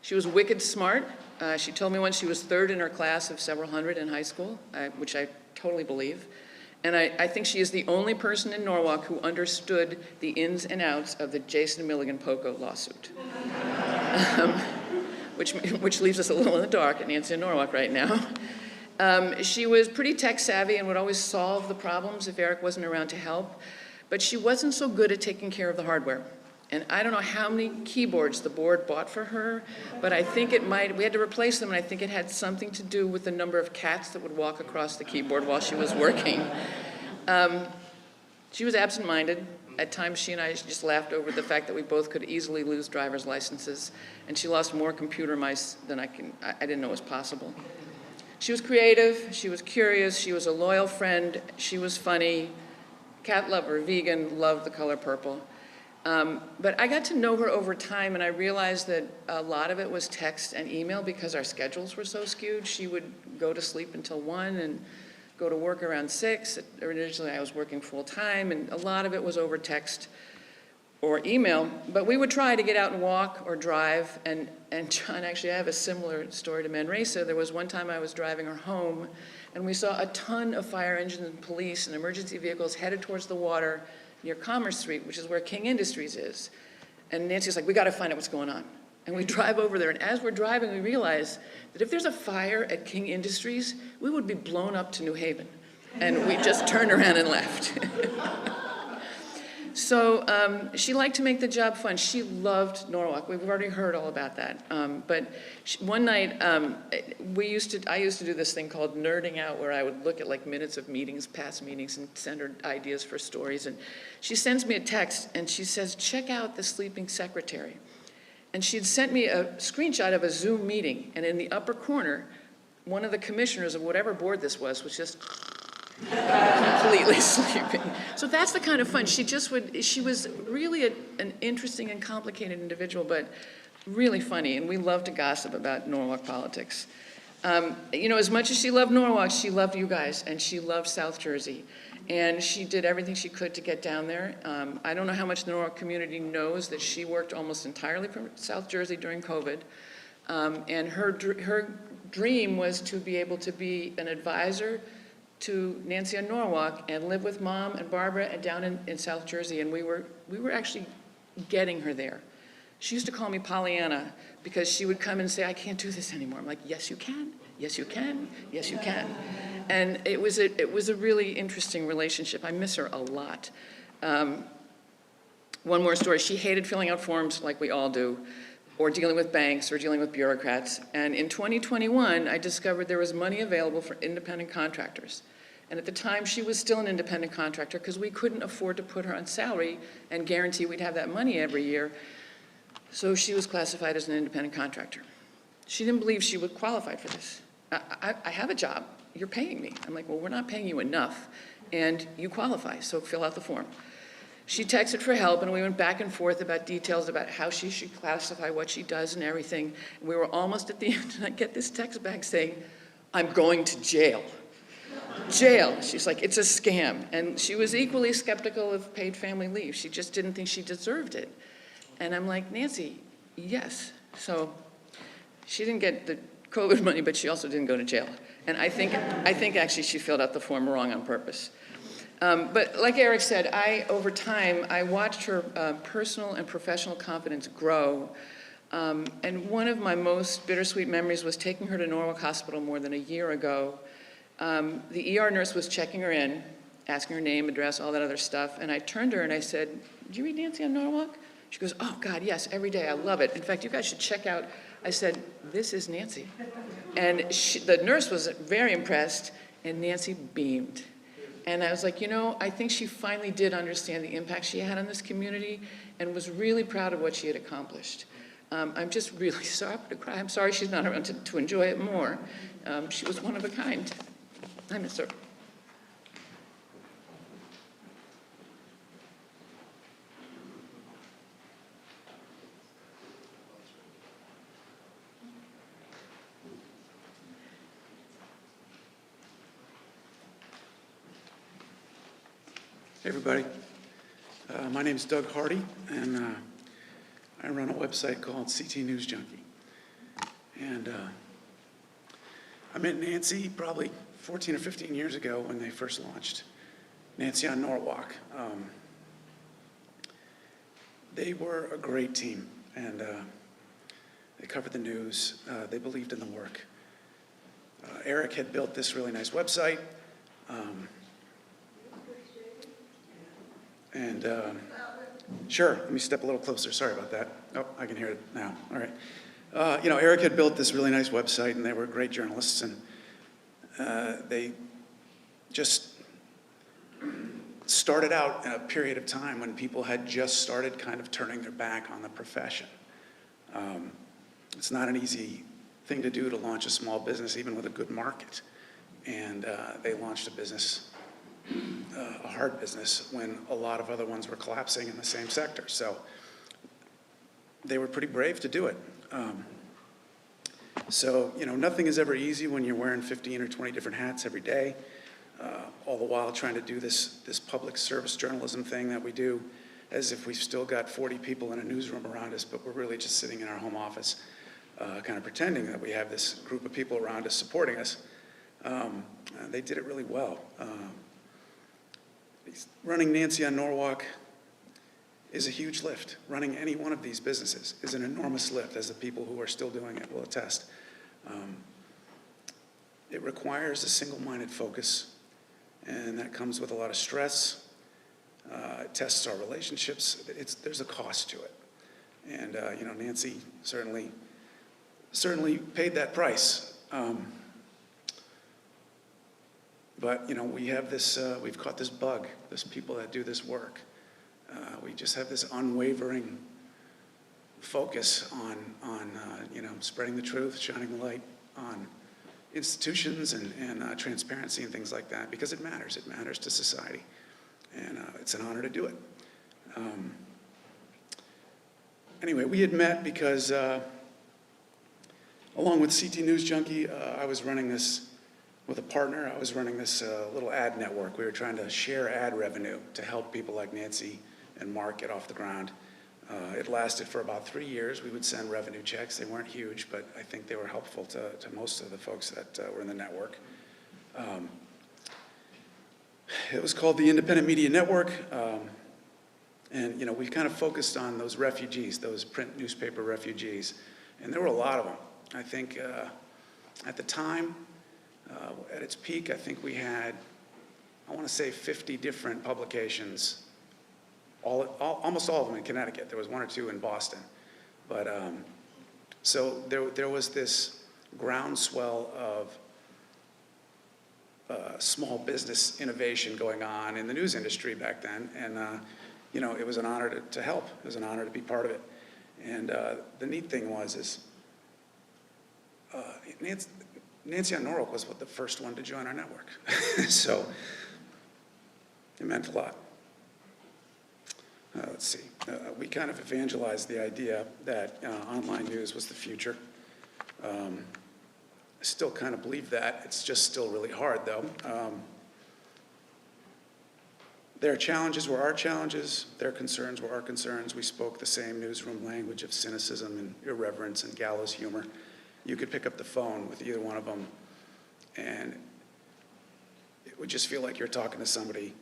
She was wicked smart. She told me once she was third in her class of several hundred in high school, which I totally believe. And I think she is the only person in Norwalk who understood the ins and outs of the Jason Milligan Poco lawsuit. Which leaves us a little in the dark at Nancy and Norwalk right now. She was pretty tech savvy and would always solve the problems if Eric wasn't around to help, but she wasn't so good at taking care of the hardware. And I don't know how many keyboards the board bought for her, but I think we had to replace them, and I think it had something to do with the number of cats that would walk across the keyboard while she was working. She was absent-minded. At times, she and I just laughed over the fact that we both could easily lose driver's licenses, and she lost more computer mice than I didn't know was possible. She was creative, she was curious, she was a loyal friend, she was funny, cat lover, vegan, loved the color purple. But I got to know her over time, and I realized that a lot of it was text and email because our schedules were so skewed. She would go to sleep until 1 and go to work around 6. Originally, I was working full-time, and a lot of it was over text or email. But we would try to get out and walk or drive, and John, actually, I have a similar story to Manresa. There was one time I was driving her home, and we saw a ton of fire engines and police and emergency vehicles headed towards the water near Commerce Street, which is where King Industries is. And Nancy's like, we gotta find out what's going on. And we drive over there, and as we're driving, we realize that if there's a fire at King Industries, we would be blown up to New Haven. And we just turned around and left. So she liked to make the job fun. She loved Norwalk. We've already heard all about that. But one night, I used to do this thing called nerding out, where I would look at like minutes of meetings, past meetings, and send her ideas for stories. And she sends me a text, and she says, check out the sleeping secretary. And she'd sent me a screenshot of a Zoom meeting, and in the upper corner, one of the commissioners of whatever board this was just completely sleeping. So that's the kind of fun. She was really an interesting and complicated individual, but really funny, and we love to gossip about Norwalk politics. As much as she loved Norwalk, she loved you guys, and she loved South Jersey. And she did everything she could to get down there. I don't know how much the Norwalk community knows that she worked almost entirely from South Jersey during COVID. And her dream was to be able to be an advisor to Nancy and Norwalk and live with Mom and Barbara and down in South Jersey, and we were actually getting her there. She used to call me Pollyanna because she would come and say, I can't do this anymore. I'm like, yes, you can. Yes, you can. Yes, you can. And it was a really interesting relationship. I miss her a lot. One more story. She hated filling out forms like we all do, or dealing with banks, or dealing with bureaucrats. And in 2021, I discovered there was money available for independent contractors. And at the time, she was still an independent contractor because we couldn't afford to put her on salary and guarantee we'd have that money every year. So she was classified as an independent contractor. She didn't believe she would qualify for this. I have a job. You're paying me. I'm like, well, we're not paying you enough, and you qualify, so fill out the form. She texted for help, and we went back and forth about details about how she should classify what she does and everything. And we were almost at the end, and I get this text back saying, "I'm going to jail." Jail. She's like, "It's a scam." And she was equally skeptical of paid family leave. She just didn't think she deserved it. And I'm like, Nancy, yes. So she didn't get the COVID money, but she also didn't go to jail. And I think actually she filled out the form wrong on purpose. But like Eric said, over time, I watched her personal and professional confidence grow. And one of my most bittersweet memories was taking her to Norwalk Hospital more than a year ago. The ER nurse was checking her in, asking her name, address, all that other stuff. And I turned to her and I said, "Did you read Nancy on Norwalk?" She goes, "Oh, God, yes, every day. I love it. In fact, you guys should check out." I said, "This is Nancy." And the nurse was very impressed, and Nancy beamed. And I was like, I think she finally did understand the impact she had on this community and was really proud of what she had accomplished. I'm just really sorry. I'm going to cry. I'm sorry she's not around to enjoy it more. She was one of a kind. I miss her. Hey everybody, my name is Doug Hardy, and I run a website called CT News Junkie. And I met Nancy probably 14 or 15 years ago when they first launched Nancy on Norwalk. They were a great team, and they covered the news. They believed in the work. Eric had built this really nice website. Sure, let me step a little closer. Sorry about that. Oh, I can hear it now. All right. Eric had built this really nice website, and they were great journalists, and they just started out in a period of time when people had just started kind of turning their back on the profession. It's not an easy thing to do to launch a small business, even with a good market. And they launched a business, a hard business, when a lot of other ones were collapsing in the same sector. So they were pretty brave to do it. Nothing is ever easy when you're wearing 15 or 20 different hats every day, all the while trying to do this public service journalism thing that we do as if we've still got 40 people in a newsroom around us, but we're really just sitting in our home office, kind of pretending that we have this group of people around us supporting us. They did it really well. Running Nancy on Norwalk is a huge lift. Running any one of these businesses is an enormous lift, as the people who are still doing it will attest. It requires a single-minded focus, and that comes with a lot of stress. It tests our relationships. There's a cost to it. And Nancy certainly paid that price. But we have this, we've caught this bug, this people that do this work. We just have this unwavering focus on spreading the truth, shining the light on institutions and transparency and things like that, because it matters. It matters to society. And it's an honor to do it. Anyway, we had met because along with CT News Junkie, I was running this with a partner. I was running this little ad network. We were trying to share ad revenue to help people like Nancy and Mark get off the ground. It lasted for about 3 years. We would send revenue checks. They weren't huge, but I think they were helpful to most of the folks that were in the network. It was called the Independent Media Network. And we kind of focused on those refugees, those print newspaper refugees. And there were a lot of them. I think at the time, at its peak, I think we had, I want to say 50 different publications, almost all of them in Connecticut. There was 1 or 2 in Boston. But so there was this groundswell of small business innovation going on in the news industry back then. And, it was an honor to help. It was an honor to be part of it. And the neat thing was Nancy on Norwalk was the first one to join our network. So it meant a lot. let's see, we kind of evangelized the idea that online news was the future. I still kind of believe that. It's just still really hard, though. Their challenges were our challenges. Their concerns were our concerns. We spoke the same newsroom language of cynicism and irreverence and gallows humor. You could pick up the phone with either one of them, and it would just feel like you're talking to somebody,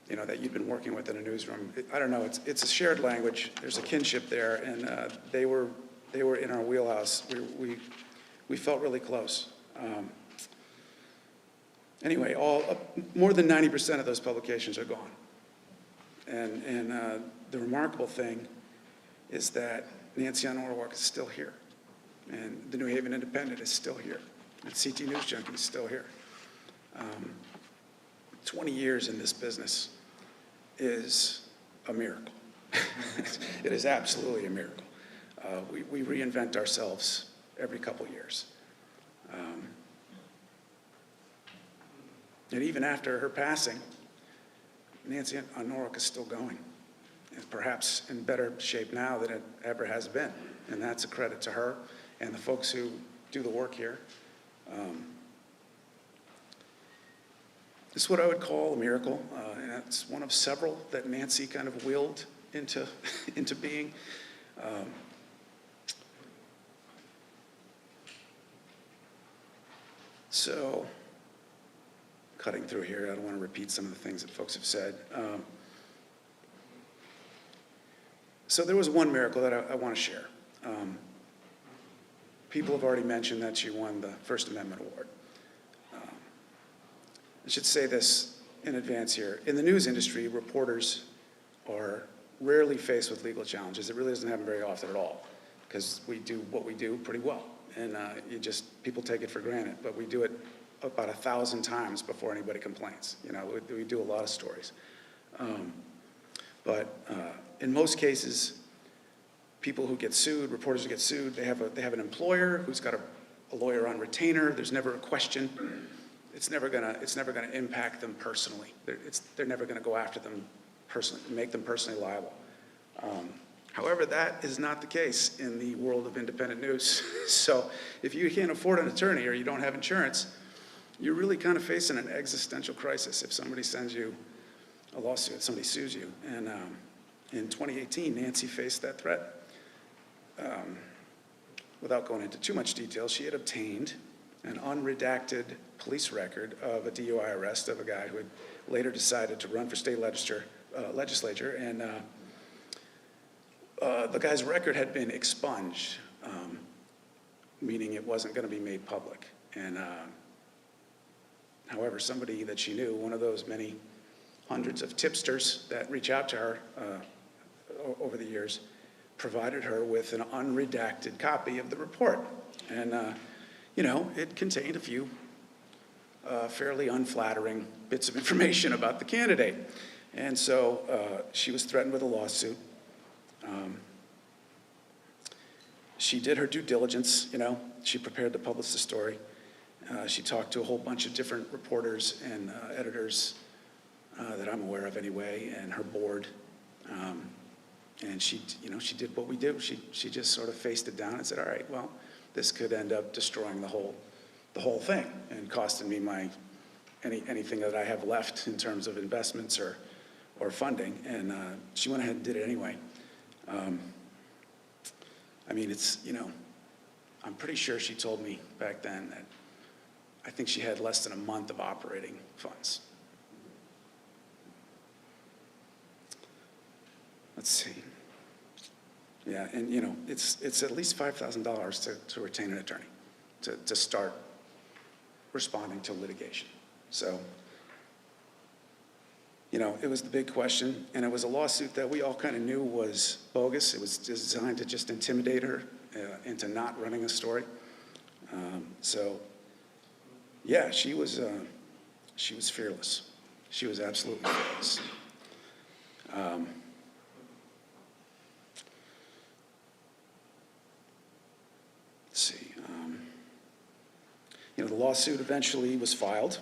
you know, that you've been working with in a newsroom. I don't know. It's a shared language. There's a kinship there, and they were in our wheelhouse. We felt really close. Anyway, more than 90% of those publications are gone. And the remarkable thing is that Nancy on Norwalk is still here. And the New Haven Independent is still here. And CT News Junkie is still here. 20 years in this business is a miracle. It is absolutely a miracle. We reinvent ourselves every couple years. And even after her passing, Nancy on Norwalk is still going, and perhaps in better shape now than it ever has been. And that's a credit to her and the folks who do the work here. It's what I would call a miracle, and it's one of several that Nancy kind of willed into, into being. So, cutting through here, I don't want to repeat some of the things that folks have said. So there was one miracle that I want to share. People have already mentioned that she won the First Amendment Award. I should say this in advance here. In the news industry, reporters are rarely faced with legal challenges. It really doesn't happen very often at all, because we do what we do pretty well. And people take it for granted, but we do it about 1,000 times before anybody complains. You know, we do a lot of stories. But in most cases, people who get sued, reporters who get sued, they have an employer who's got a lawyer on retainer. There's never a question. It's never gonna impact them personally. They're never gonna go after them personally, make them personally liable. However, that is not the case in the world of independent news. So if you can't afford an attorney or you don't have insurance, you're really kind of facing an existential crisis if somebody sends you a lawsuit, if somebody sues you. And in 2018, Nancy faced that threat. Without going into too much detail, she had obtained an unredacted police record of a DUI arrest of a guy who had later decided to run for state legislature, and the guy's record had been expunged, meaning it wasn't going to be made public. And however, somebody that she knew, one of those many hundreds of tipsters that reach out to her over the years, provided her with an unredacted copy of the report. And, you know, it contained a few fairly unflattering bits of information about the candidate. And so she was threatened with a lawsuit. She did her due diligence, you know. She prepared to publish the story. She talked to a whole bunch of different reporters and editors that I'm aware of anyway, and her board. And she did what we do. She just sort of faced it down and said, all right, well, this could end up destroying the whole thing and costing me anything that I have left in terms of investments or funding. And she went ahead and did it anyway. I mean, I'm pretty sure she told me back then that I think she had less than a month of operating funds. Let's see. Yeah, and you know, it's at least $5,000 to retain an attorney to start responding to litigation. So, you know, it was the big question, and it was a lawsuit that we all kind of knew was bogus. It was designed to just intimidate her into not running a story. So, yeah, she was fearless. She was absolutely fearless. Let's see. You know, the lawsuit eventually was filed.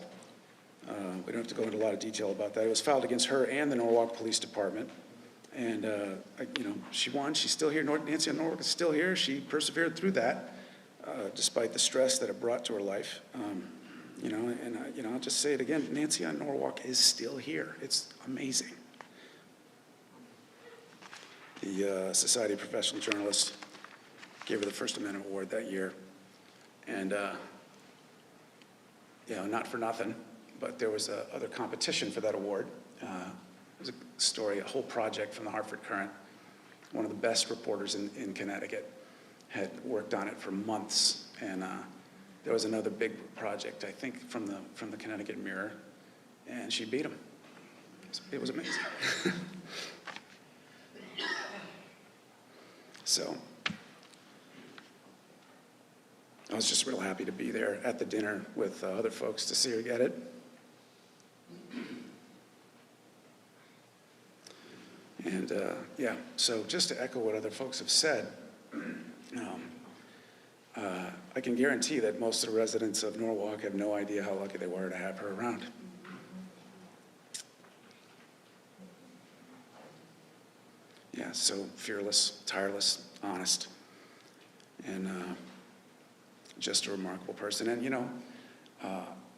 We don't have to go into a lot of detail about that. It was filed against her and the Norwalk Police Department. And, she won. She's still here. Nancy on Norwalk is still here. She persevered through that, despite the stress that it brought to her life. I'll just say it again. Nancy on Norwalk is still here. It's amazing. The Society of Professional Journalists gave her the First Amendment Award that year. And, not for nothing, but there was other competition for that award. It was a story, a whole project from the Hartford Courant. One of the best reporters in Connecticut had worked on it for months. And there was another big project, I think, from the Connecticut Mirror, and she beat him. It was amazing. So I was just real happy to be there at the dinner with other folks to see her get it. And so just to echo what other folks have said, I can guarantee that most of the residents of Norwalk have no idea how lucky they were to have her around. Yeah, so fearless, tireless, honest, and just a remarkable person. And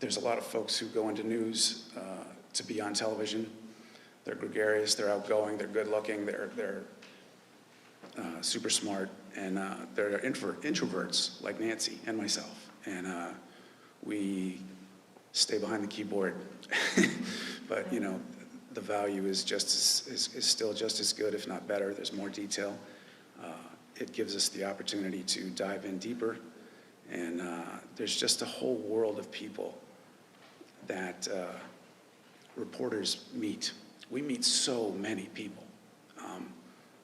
there's a lot of folks who go into news to be on television. They're gregarious, they're outgoing, they're good looking, they're super smart, and they're introverts like Nancy and myself. And we stay behind the keyboard, but the value is still just as good, if not better. There's more detail. It gives us the opportunity to dive in deeper, and there's just a whole world of people that reporters meet. We meet so many people.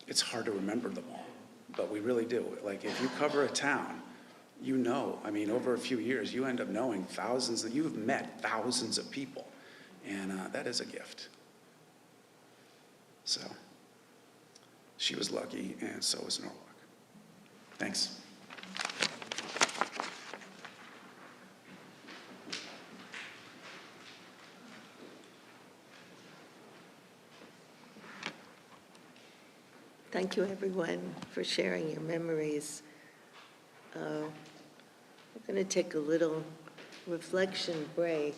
It's hard to remember them all, but we really do. Like, if you cover a town, over a few years, you end up knowing you've met thousands of people, and that is a gift. So, she was lucky, and so was Norwalk. Thanks. Thank you, everyone, for sharing your memories. We're going to take a little reflection break.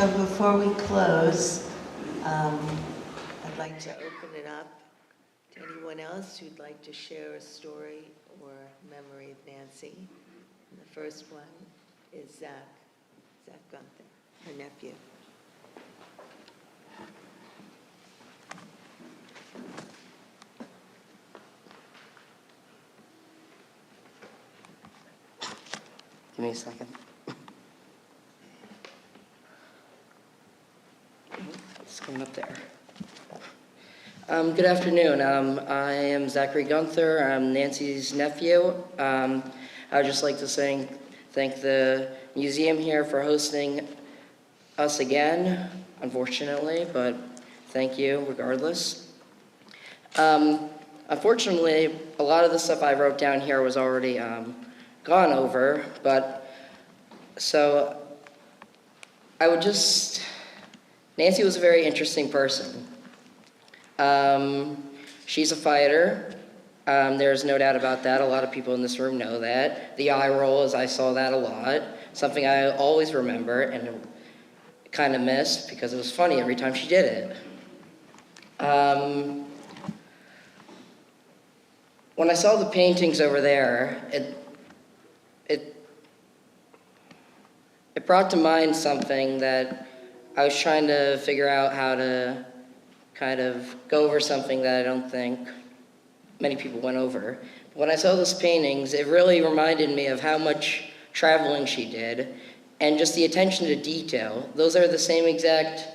So before we close, I'd like to open it up to anyone else who'd like to share a story or memory of Nancy. And the first one is Zach Gunther, her nephew. Give me a second. It's coming up there. Good afternoon. I am Zachary Gunther. I'm Nancy's nephew. I would just like to thank the museum here for hosting us again, unfortunately, but thank you regardless. Unfortunately, a lot of the stuff I wrote down here was already gone over, but so Nancy was a very interesting person. She's a fighter. There's no doubt about that. A lot of people in this room know that. The eye roll, as I saw that a lot, something I always remember and kind of missed because it was funny every time she did it. When I saw the paintings over there, it brought to mind something that I was trying to figure out how to kind of go over, something that I don't think many people went over. When I saw those paintings, it really reminded me of how much traveling she did and just the attention to detail. Those are the same exact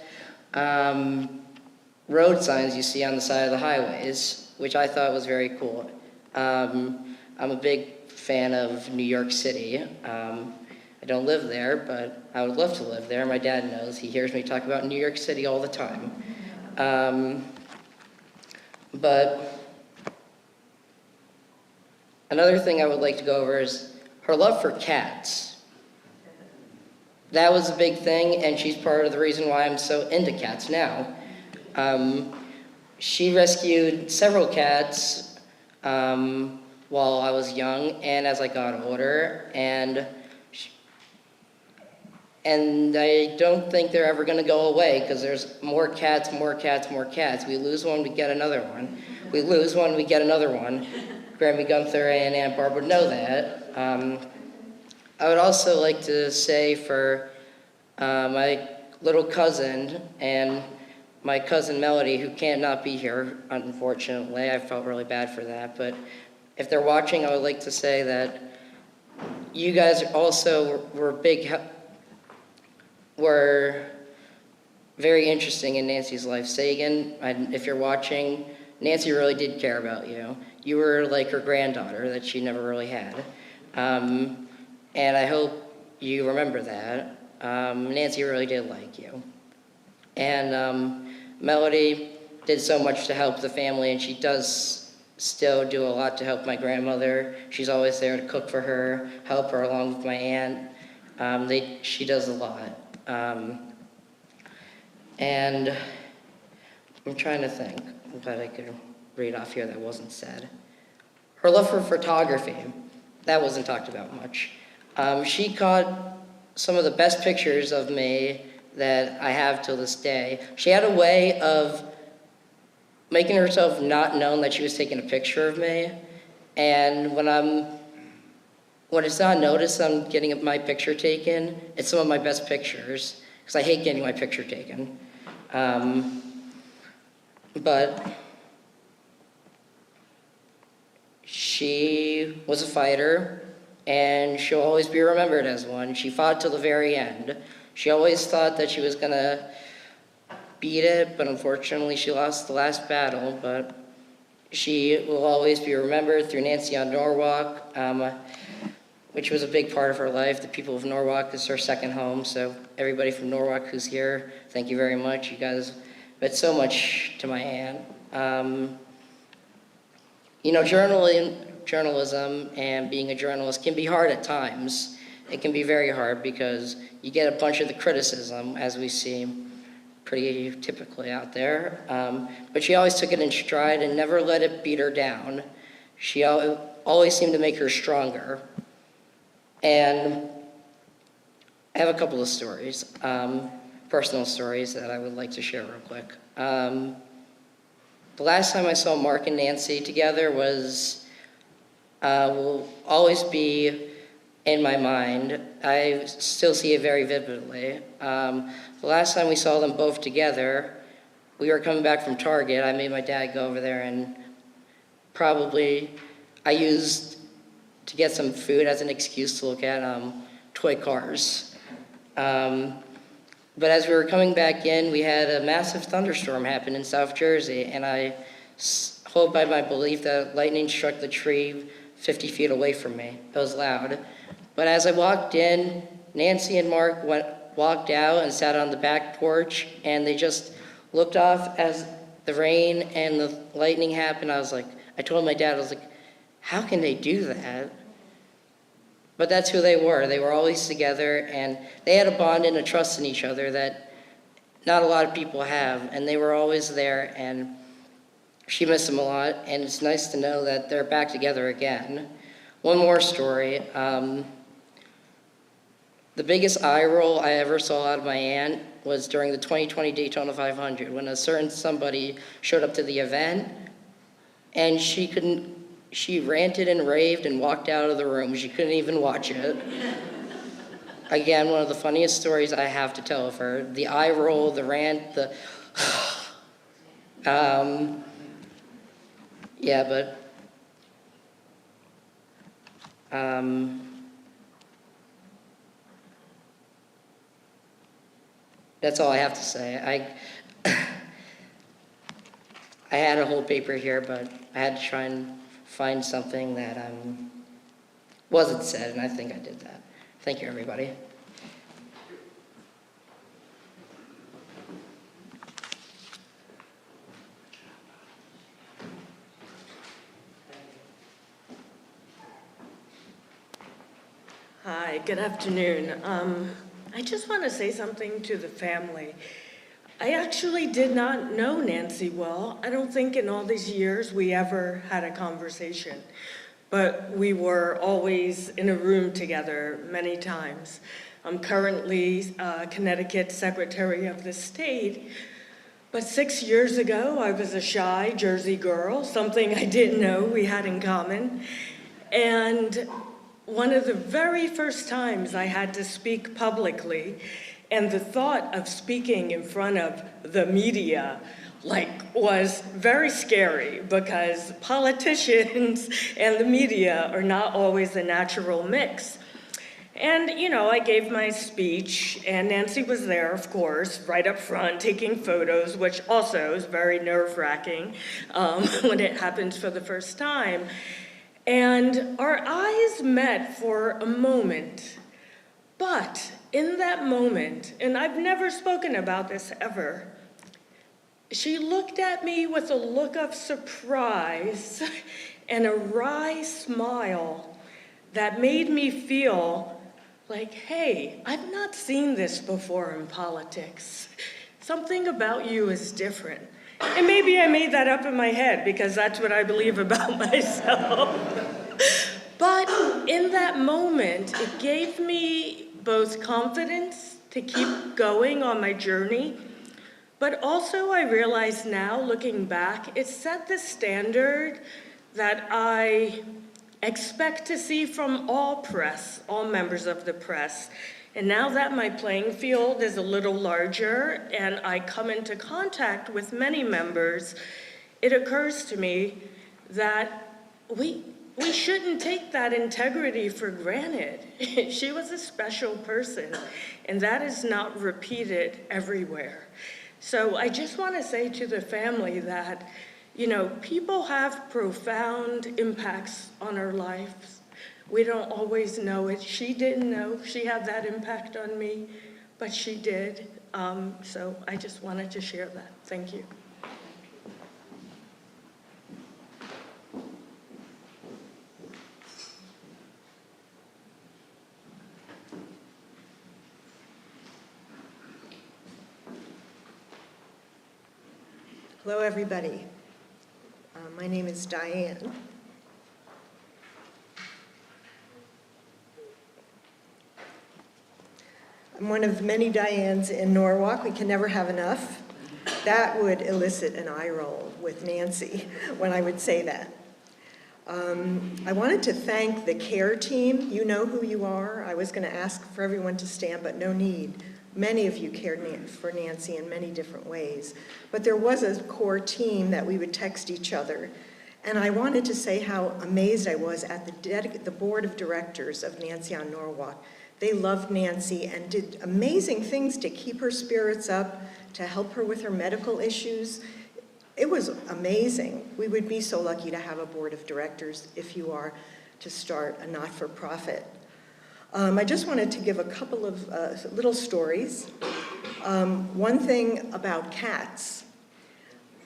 road signs you see on the side of the highways, which I thought was very cool. I'm a big fan of New York City. I don't live there, but I would love to live there. My dad knows. He hears me talk about New York City all the time. But another thing I would like to go over is her love for cats. That was a big thing, and she's part of the reason why I'm so into cats now. She rescued several cats while I was young and as I got older, and I don't think they're ever going to go away because there's more cats, more cats, more cats. We lose one, we get another one. We lose one, we get another one. Grammy Gunther and Aunt Barb would know that. I would also like to say for my little cousin and my cousin Melody, who can't not be here, unfortunately. I felt really bad for that. But if they're watching, I would like to say that you guys also were very interesting in Nancy's life. Sagan, if you're watching, Nancy really did care about you. You were like her granddaughter that she never really had. And I hope you remember that. Nancy really did like you. And Melody did so much to help the family, and she does still do a lot to help my grandmother. She's always there to cook for her, help her along with my aunt. She does a lot. And I'm trying to think what I could read off here that wasn't said. Her love for photography, that wasn't talked about much. She caught some of the best pictures of me that I have till this day. She had a way of making herself not known that she was taking a picture of me. And when it's not noticed I'm getting my picture taken, it's some of my best pictures, because I hate getting my picture taken. But she was a fighter, and she'll always be remembered as one. She fought till the very end. She always thought that she was gonna beat it, but unfortunately she lost the last battle. But she will always be remembered through Nancy on Norwalk, which was a big part of her life. The people of Norwalk is her second home, so everybody from Norwalk who's here, thank you very much. You guys meant so much to my aunt. You know, journalism and being a journalist can be hard at times. It can be very hard because you get a bunch of the criticism, as we see pretty typically out there. But she always took it in stride and never let it beat her down. She always seemed to make her stronger. And I have a couple of stories. For personal stories that I would like to share real quick. The last time I saw Mark and Nancy together will always be in my mind. I still see it very vividly. The last time we saw them both together, we were coming back from Target. I made my dad go over there, and I used to get some food as an excuse to look at toy cars. But as we were coming back in, we had a massive thunderstorm happen in South Jersey, and I hold by my belief that lightning struck the tree 50 feet away from me. It was loud. But as I walked in, Nancy and Mark walked out and sat on the back porch, and they just looked off as the rain and the lightning happened. I told my dad, I was like, how can they do that? But that's who they were. They were always together, and they had a bond and a trust in each other that not a lot of people have, and they were always there, and she missed them a lot, and it's nice to know that they're back together again. One more story. The biggest eye roll I ever saw out of my aunt was during the 2020 Daytona 500, when a certain somebody showed up to the event, and she ranted and raved and walked out of the room. She couldn't even watch it. Again, one of the funniest stories I have to tell of her. The eye roll, the rant, that's all I have to say. I had a whole paper here, but I had to try and find something that wasn't said, and I think I did that. Thank you, everybody. Hi, good afternoon. I just want to say something to the family. I actually did not know Nancy well. I don't think in all these years we ever had a conversation, but we were always in a room together many times. I'm currently Connecticut Secretary of the State, but 6 years ago I was a shy Jersey girl, something I didn't know we had in common. And one of the very first times I had to speak publicly, and the thought of speaking in front of the media was very scary, because politicians and the media are not always a natural mix. And, I gave my speech, and Nancy was there, of course, right up front, taking photos, which also is very nerve-wracking when it happens for the first time. And our eyes met for a moment, but in that moment, and I've never spoken about this ever, she looked at me with a look of surprise and a wry smile that made me feel like, hey, I've not seen this before in politics. Something about you is different. And maybe I made that up in my head, because that's what I believe about myself. But in that moment, it gave me both confidence to keep going on my journey, but also I realize now, looking back, it set the standard that I expect to see from all press, all members of the press. And now that my playing field is a little larger and I come into contact with many members, it occurs to me that we shouldn't take that integrity for granted. She was a special person, and that is not repeated everywhere. So I just want to say to the family that, people have profound impacts on our lives. We don't always know it. She didn't know she had that impact on me, but she did. So I just wanted to share that. Thank you. Hello, everybody. My name is Diane. I'm one of many Dianes in Norwalk. We can never have enough. That would elicit an eye roll with Nancy when I would say that. I wanted to thank the care team. You know who you are. I was going to ask for everyone to stand, but no need. Many of you cared for Nancy in many different ways. But there was a core team that we would text each other. And I wanted to say how amazed I was at the board of directors of Nancy on Norwalk. They loved Nancy and did amazing things to keep her spirits up, to help her with her medical issues. It was amazing. We would be so lucky to have a board of directors, if you are, to start a not-for-profit. I just wanted to give a couple of little stories. One thing about cats.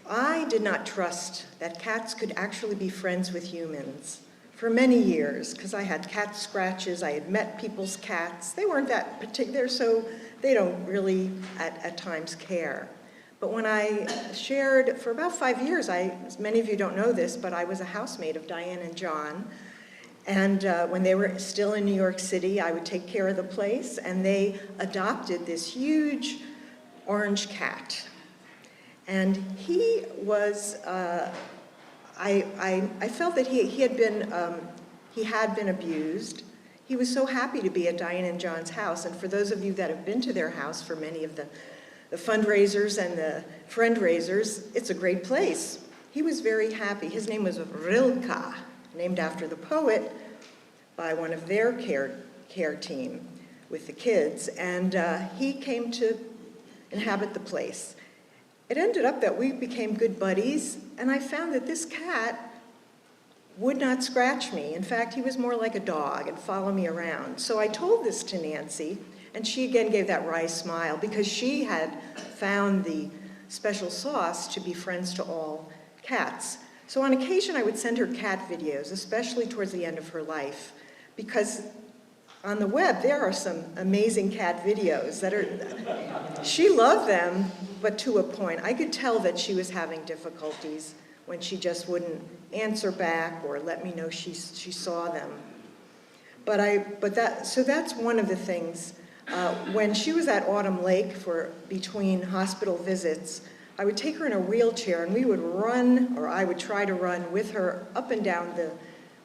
I did not trust that cats could actually be friends with humans for many years, because I had cat scratches, I had met people's cats. They weren't that particular, so they don't really at times care. But when I shared, for about 5 years, many of you don't know this, but I was a housemate of Diane and John. And when they were still in New York City, I would take care of the place, and they adopted this huge orange cat. And he was, I felt that he had been abused. He was so happy to be at Diane and John's house, and for those of you that have been to their house for many of the fundraisers and the friend-raisers, it's a great place. He was very happy. His name was Rilka, named after the poet by one of their care team with the kids, and he came to inhabit the place. It ended up that we became good buddies, and I found that this cat would not scratch me. In fact, he was more like a dog and follow me around. So I told this to Nancy, and she again gave that wry smile because she had found the special sauce to be friends to all cats. So on occasion, I would send her cat videos, especially towards the end of her life, because on the web, there are some amazing cat videos that are, she loved them, but to a point. I could tell that she was having difficulties when she just wouldn't answer back or let me know she saw them. So that's one of the things. When she was at Autumn Lake between hospital visits, I would take her in a wheelchair and we would run, or I would try to run with her up and down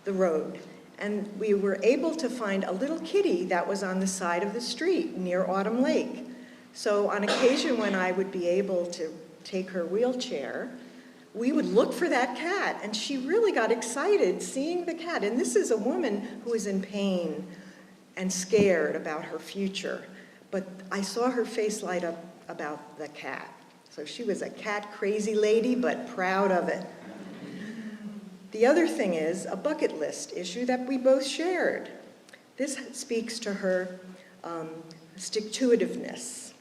the road. And we were able to find a little kitty that was on the side of the street near Autumn Lake. So on occasion when I would be able to take her wheelchair, we would look for that cat, and she really got excited seeing the cat. And this is a woman who is in pain and scared about her future. But I saw her face light up about the cat. So she was a cat crazy lady, but proud of it. The other thing is a bucket list issue that we both shared. This speaks to her stick-to-itiveness.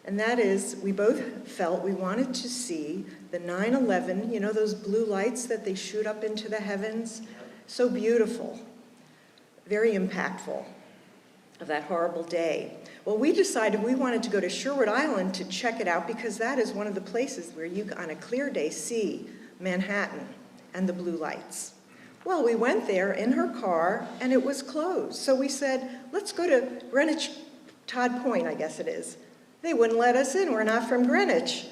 And that is, we both felt we wanted to see the 9/11, you know those blue lights that they shoot up into the heavens? So beautiful, very impactful of that horrible day. Well, we decided we wanted to go to Sherwood Island to check it out because that is one of the places where you, on a clear day, see Manhattan and the blue lights. Well, we went there in her car, and it was closed. So we said, let's go to Greenwich, Todd Point, I guess it is. They wouldn't let us in. We're not from Greenwich.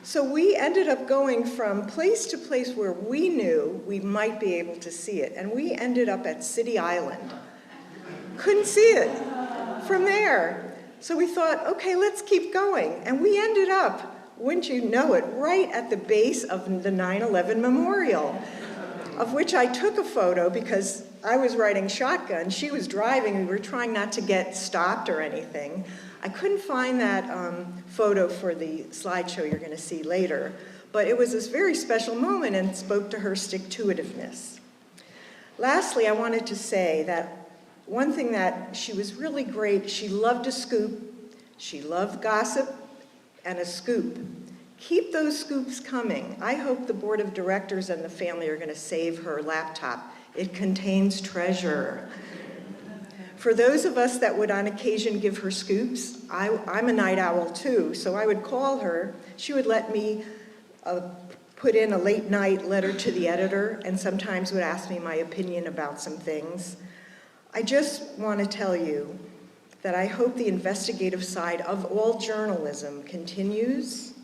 So we ended up going from place to place where we knew we might be able to see it. And we ended up at City Island. Couldn't see it from there. So we thought, okay, let's keep going. And we ended up, wouldn't you know it, right at the base of the 9/11 memorial, of which I took a photo because I was riding shotgun. She was driving. We were trying not to get stopped or anything. I couldn't find that photo for the slideshow you're going to see later, but it was this very special moment and spoke to her stick-to-itiveness. Lastly, I wanted to say that one thing that she was really great, she loved a scoop, she loved gossip, and a scoop. Keep those scoops coming. I hope the board of directors and the family are going to save her laptop. It contains treasure. For those of us that would on occasion give her scoops, I'm a night owl too, so I would call her. She would let me put in a late night letter to the editor and sometimes would ask me my opinion about some things. I just want to tell you, that I hope the investigative side of all journalism continues.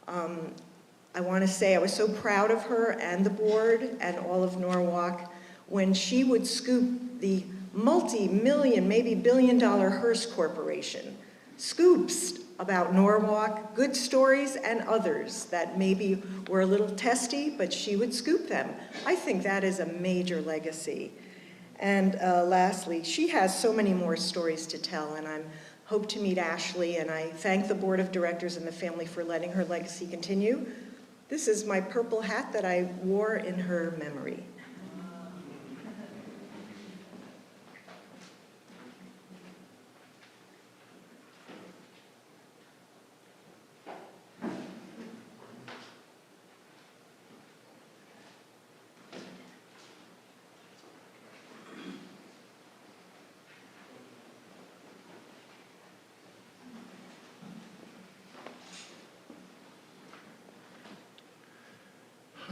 I want to say I was so proud of her and the board and all of Norwalk when she would scoop the multi-million, maybe billion-dollar Hearst Corporation. Scoops about Norwalk, good stories and others that maybe were a little testy, but she would scoop them. I think that is a major legacy. And lastly, she has so many more stories to tell, and I hope to meet Ashley, and I thank the board of directors and the family for letting her legacy continue. This is my purple hat that I wore in her memory.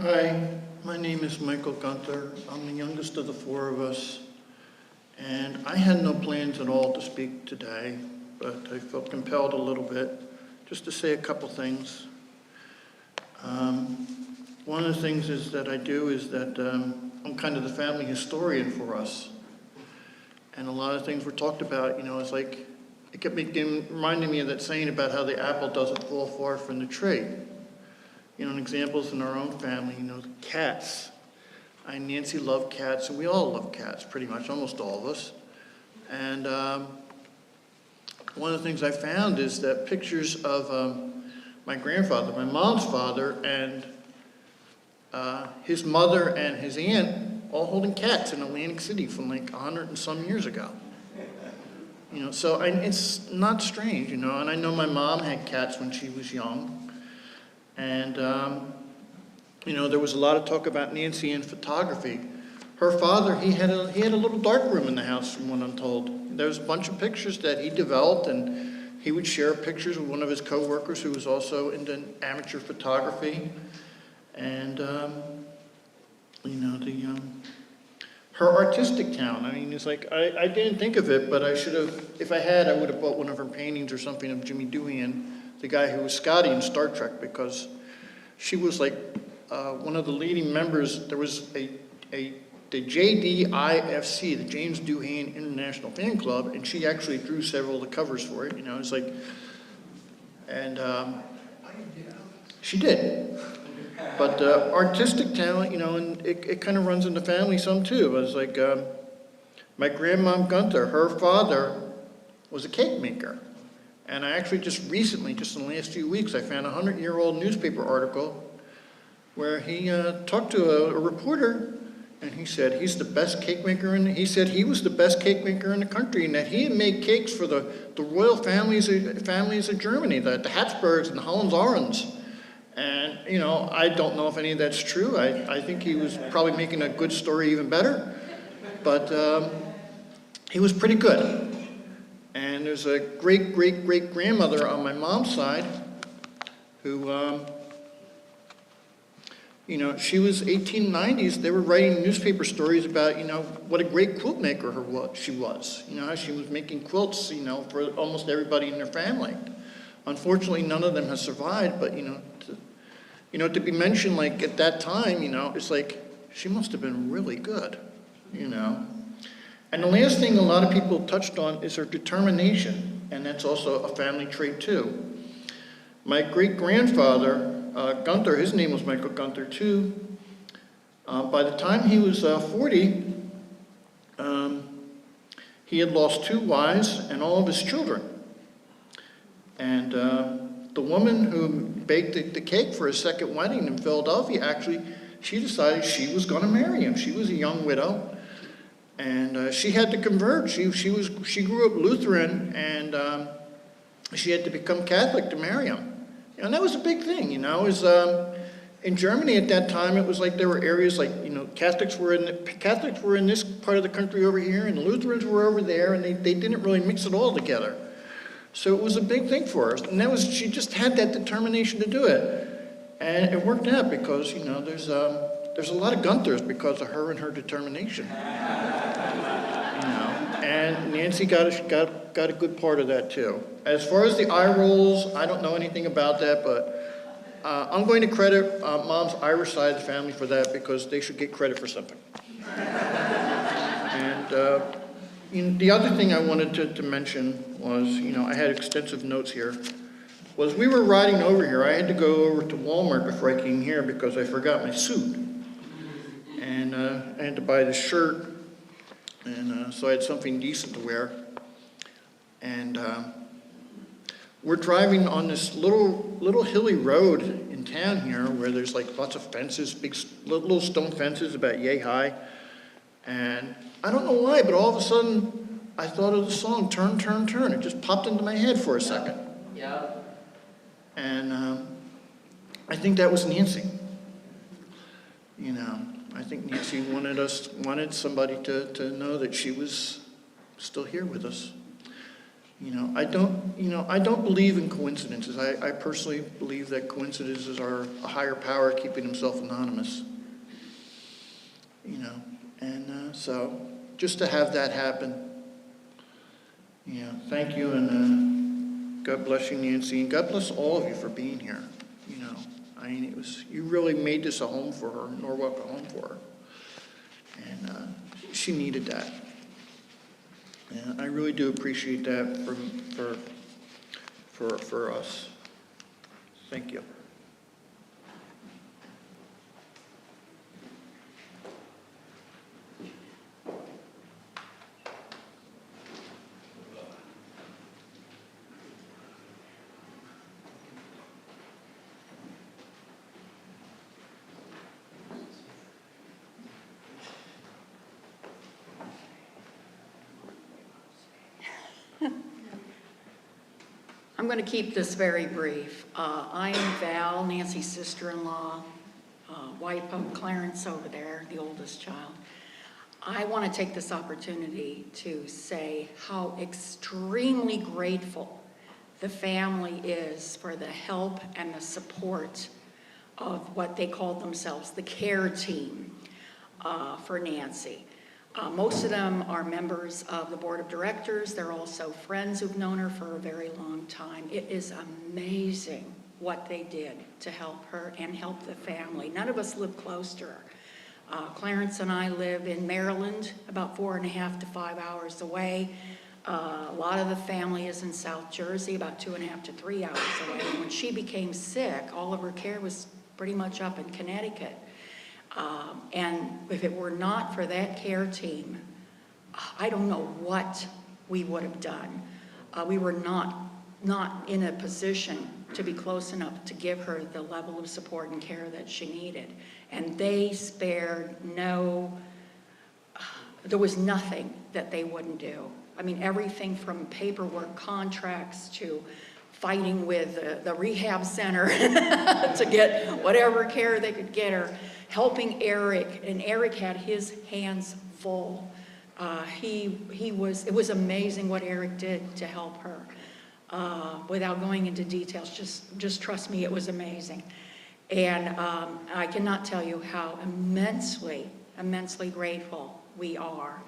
Hi, my name is Michael Gunther. I'm the youngest of the four of us, and I had no plans at all to speak today, but I felt compelled a little bit just to say a couple things. One of the things is that I do is that I'm kind of the family historian for us, and a lot of things were talked about, it's like, it kept reminding me of that saying about how the apple doesn't fall far from the tree. And examples in our own family, cats. I and Nancy love cats, and we all love cats, pretty much, almost all of us. And one of the things I found is that pictures of my grandfather, my mom's father, and his mother and his aunt all holding cats in Atlantic City from like 100 and some years ago. So it's not strange, and I know my mom had cats when she was young. And, there was a lot of talk about Nancy and photography. Her father, he had a little dark room in the house, from what I'm told. There was a bunch of pictures that he developed, and he would share pictures with one of his coworkers who was also into amateur photography. And, her artistic talent, it's like, I didn't think of it, but I should have, if I had, I would have bought one of her paintings or something of Jimmy Doohan, the guy who was Scotty in Star Trek, because she was like one of the leading members. There was the JDIFC, the James Doohan International Fan Club, and she actually drew several of the covers for it. It's like, and she did. But artistic talent, and it kind of runs in the family some too. It was like my grandmom Gunther, her father was a cake maker. And I actually just recently, just in the last few weeks, I found a 100-year-old newspaper article where he talked to a reporter, and he said he's the best cake maker he said he was the best cake maker in the country, and that he had made cakes for the royal families of Germany, the Habsburgs and the Hohenzollerns. And, I don't know if any of that's true. I think he was probably making a good story even better, but he was pretty good. And there's a great-great-great-grandmother on my mom's side who, she was 1890s. They were writing newspaper stories about, what a great quilt maker she was. How she was making quilts, for almost everybody in their family. Unfortunately, none of them has survived, but, to be mentioned, like, at that time, it's like, she must have been really good, And the last thing a lot of people touched on is her determination, and that's also a family trait too. My great-grandfather, Gunther, his name was Michael Gunther too. By the time he was 40, he had lost 2 wives and all of his children. And the woman who baked the cake for his second wedding in Philadelphia, actually, she decided she was going to marry him. She was a young widow. And she had to convert. She grew up Lutheran, and she had to become Catholic to marry him. And that was a big thing, It was, in Germany at that time, it was like there were areas like, Catholics were in this part of the country over here, and Lutherans were over there, and they didn't really mix it all together. So it was a big thing for her. And she just had that determination to do it. And it worked out because, there's a lot of Gunthers because of her and her determination. And Nancy got a good part of that too. As far as the eye rolls, I don't know anything about that, but I'm going to credit Mom's Irish side of the family for that because they should get credit for something. And the other thing I wanted to mention was, I had extensive notes here, was we were riding over here. I had to go over to Walmart before I came here because I forgot my suit. And I had to buy this shirt. And so I had something decent to wear. And we're driving on this little hilly road in town here where there's like lots of fences, big little stone fences about yay high. And I don't know why, but all of a sudden I thought of the song, Turn, Turn, Turn. It just popped into my head for a second. Yeah. And I think that was Nancy. I think Nancy wanted somebody to know that she was still here with us. I don't believe in coincidences. I personally believe that coincidences are a higher power keeping himself anonymous. And so just to have that happen, thank you, and God bless you, Nancy, and God bless all of you for being here. You really made this a home for her, Norwalk a home for her. And she needed that. And I really do appreciate that for us. Thank you. I'm going to keep this very brief. I am Val, Nancy's sister-in-law, wife of Clarence over there, the oldest child. I want to take this opportunity to say how extremely grateful the family is for the help and the support of what they called themselves, the care team for Nancy. Most of them are members of the board of directors. They're also friends who've known her for a very long time. It is amazing what they did to help her and help the family. None of us live close to her. Clarence and I live in Maryland, about 4.5 to 5 hours away. A lot of the family is in South Jersey, about 2.5 to 3 hours away. And when she became sick, all of her care was pretty much up in Connecticut. And if it were not for that care team, I don't know what we would have done. We were not in a position to be close enough to give her the level of support and care that she needed. And they spared there was nothing that they wouldn't do. I mean, everything from paperwork, contracts, to fighting with the rehab center to get whatever care they could get her, helping Eric, and Eric had his hands full. It was amazing what Eric did to help her. Without going into details, just trust me, it was amazing. And I cannot tell you how immensely grateful we are.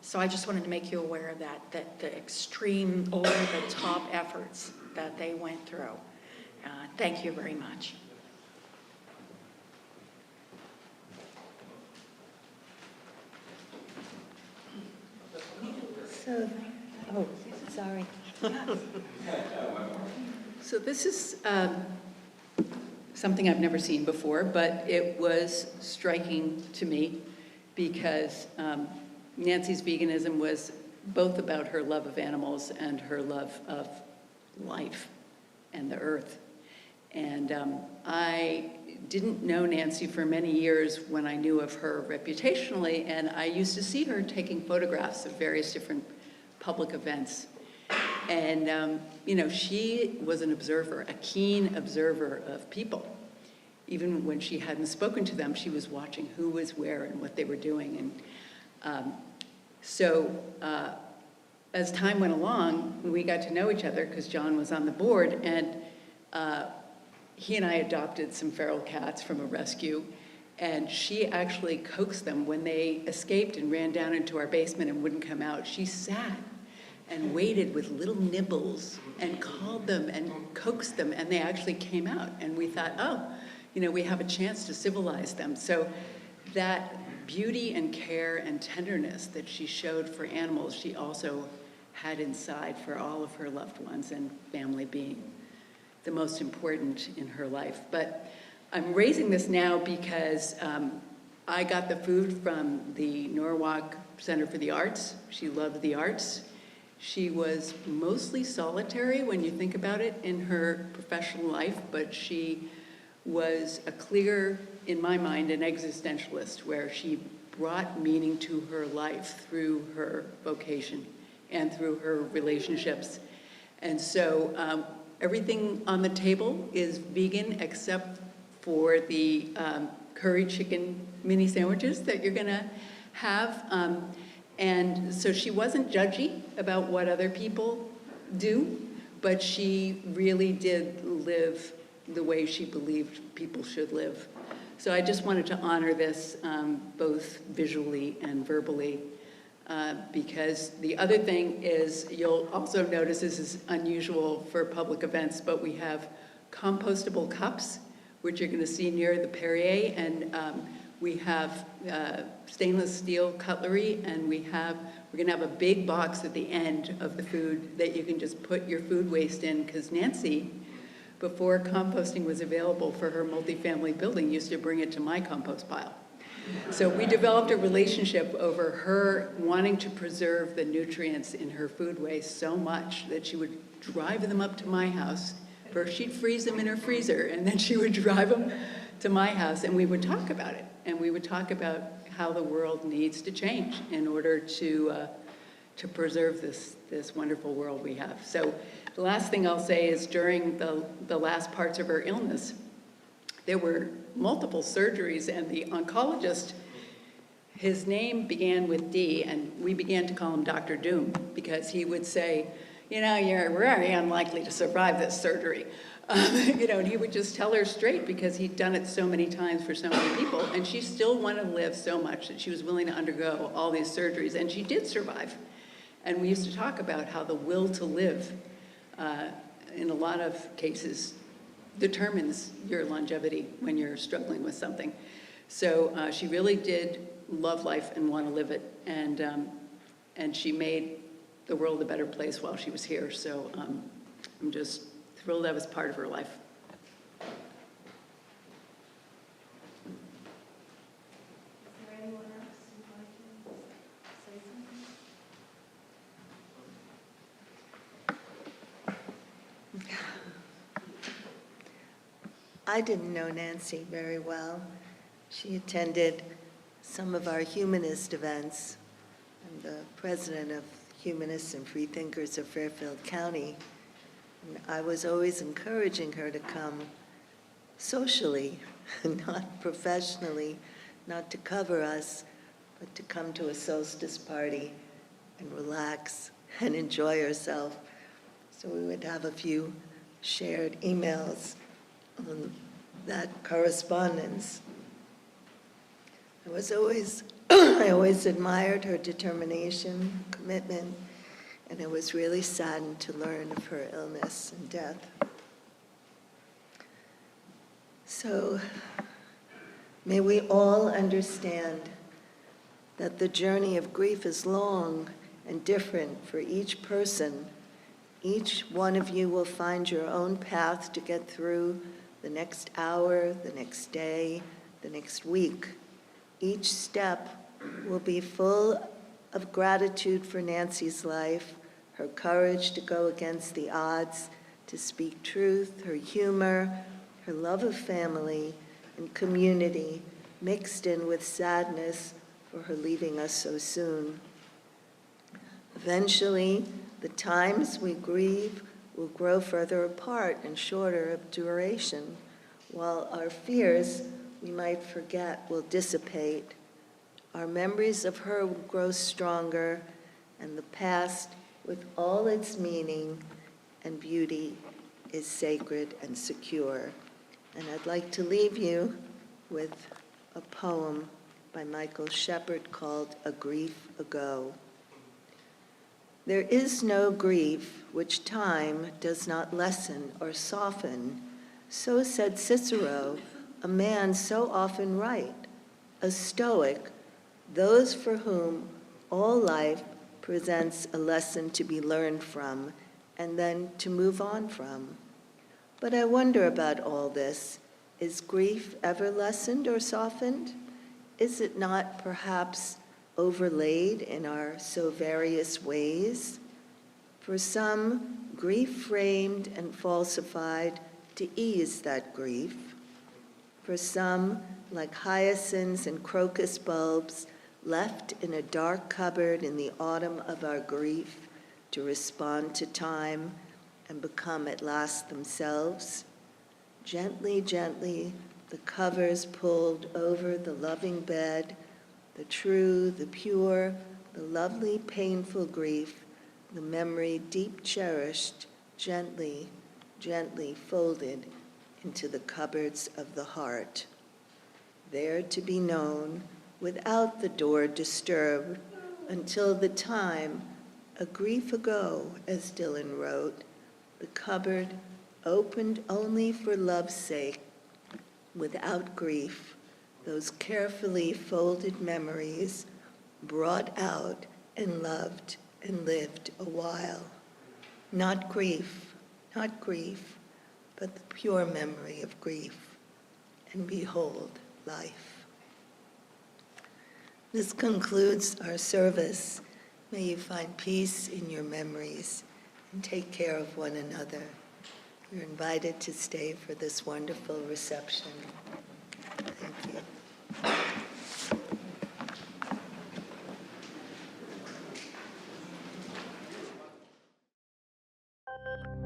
So I just wanted to make you aware of that the extreme, over-the-top efforts that they went through. Thank you very much. Sorry. So this is something I've never seen before, but it was striking to me because Nancy's veganism was both about her love of animals and her love of life and the earth. And I didn't know Nancy for many years when I knew of her reputationally, and I used to see her taking photographs of various different public events. And, she was an observer, a keen observer of people. Even when she hadn't spoken to them, she was watching who was where and what they were doing. And as time went along, we got to know each other because John was on the board, and he and I adopted some feral cats from a rescue. And she actually coaxed them when they escaped and ran down into our basement and wouldn't come out. She sat and waited with little nibbles and called them and coaxed them, and they actually came out. And we thought, oh, you know, we have a chance to civilize them. So that beauty and care and tenderness that she showed for animals, she also had inside for all of her loved ones, and family being the most important in her life. But I'm raising this now because I got the food from the Norwalk Center for the Arts. She loved the arts. She was mostly solitary when you think about it in her professional life, but she was a clear, in my mind, an existentialist, where she brought meaning to her life through her vocation and through her relationships. And so everything on the table is vegan except for the curry chicken mini sandwiches that you're gonna have. And so she wasn't judgy about what other people do, but she really did live the way she believed people should live. So I just wanted to honor this both visually and verbally, because the other thing is, you'll also notice this is unusual for public events, but we have compostable cups, which you're gonna see near the Perrier, and we have stainless steel cutlery, and we're gonna have a big box at the end of the food that you can just put your food waste in, because Nancy, before composting was available for her multifamily building, used to bring it to my compost pile. So we developed a relationship over her wanting to preserve the nutrients in her food waste so much that she would drive them up to my house. First she'd freeze them in her freezer, and then she would drive them to my house, and we would talk about it. And we would talk about how the world needs to change in order to preserve this wonderful world we have. So the last thing I'll say is, during the last parts of her illness, there were multiple surgeries, and the oncologist, his name began with D, and we began to call him Dr. Doom, because he would say, you know, you're very unlikely to survive this surgery. You know, and he would just tell her straight, because he'd done it so many times for so many people, and she still wanted to live so much that she was willing to undergo all these surgeries, and she did survive. And we used to talk about how the will to live, in a lot of cases, determines your longevity when you're struggling with something. So she really did love life and want to live it, and she made the world a better place while she was here. So I'm just thrilled that was part of her life. Is there anyone else who'd like to say something? I didn't know Nancy very well. She attended some of our humanist events. I'm the president of Humanists and Freethinkers of Fairfield County. And I was always encouraging her to come socially, not professionally, not to cover us, but to come to a solstice party and relax and enjoy herself. So we would have a few shared emails on that correspondence. I always admired her determination, commitment, and I was really saddened to learn of her illness and death. So may we all understand that the journey of grief is long and different for each person. Each one of you will find your own path to get through the next hour, the next day, the next week. Each step will be full of gratitude for Nancy's life, her courage to go against the odds, to speak truth, her humor, her love of family and community, mixed in with sadness for her leaving us so soon. Eventually, the times we grieve will grow further apart and shorter of duration, while our fears we might forget will dissipate. Our memories of her will grow stronger, and the past, with all its meaning and beauty, is sacred and secure. And I'd like to leave you with a poem by Michael Shepard called A Grief Ago. There is no grief which time does not lessen or soften, so said Cicero, a man so often right, a Stoic, those for whom all life presents a lesson to be learned from and then to move on from. But I wonder about all this. Is grief ever lessened or softened? Is it not perhaps overlaid in our so various ways? For some, grief framed and falsified to ease that grief. For some, like hyacinths and crocus bulbs, left in a dark cupboard in the autumn of our grief to respond to time and become at last themselves. Gently, gently, the covers pulled over the loving bed, the true, the pure, the lovely, painful grief, the memory deep cherished, gently, gently folded into the cupboards of the heart, there to be known without the door disturbed until the time, a grief ago, as Dylan wrote, the cupboard opened only for love's sake, without grief, those carefully folded memories brought out and loved and lived a while. Not grief, but the pure memory of grief. And behold, life. This concludes our service. May you find peace in your memories and take care of one another. You're invited to stay for this wonderful reception. Thank you.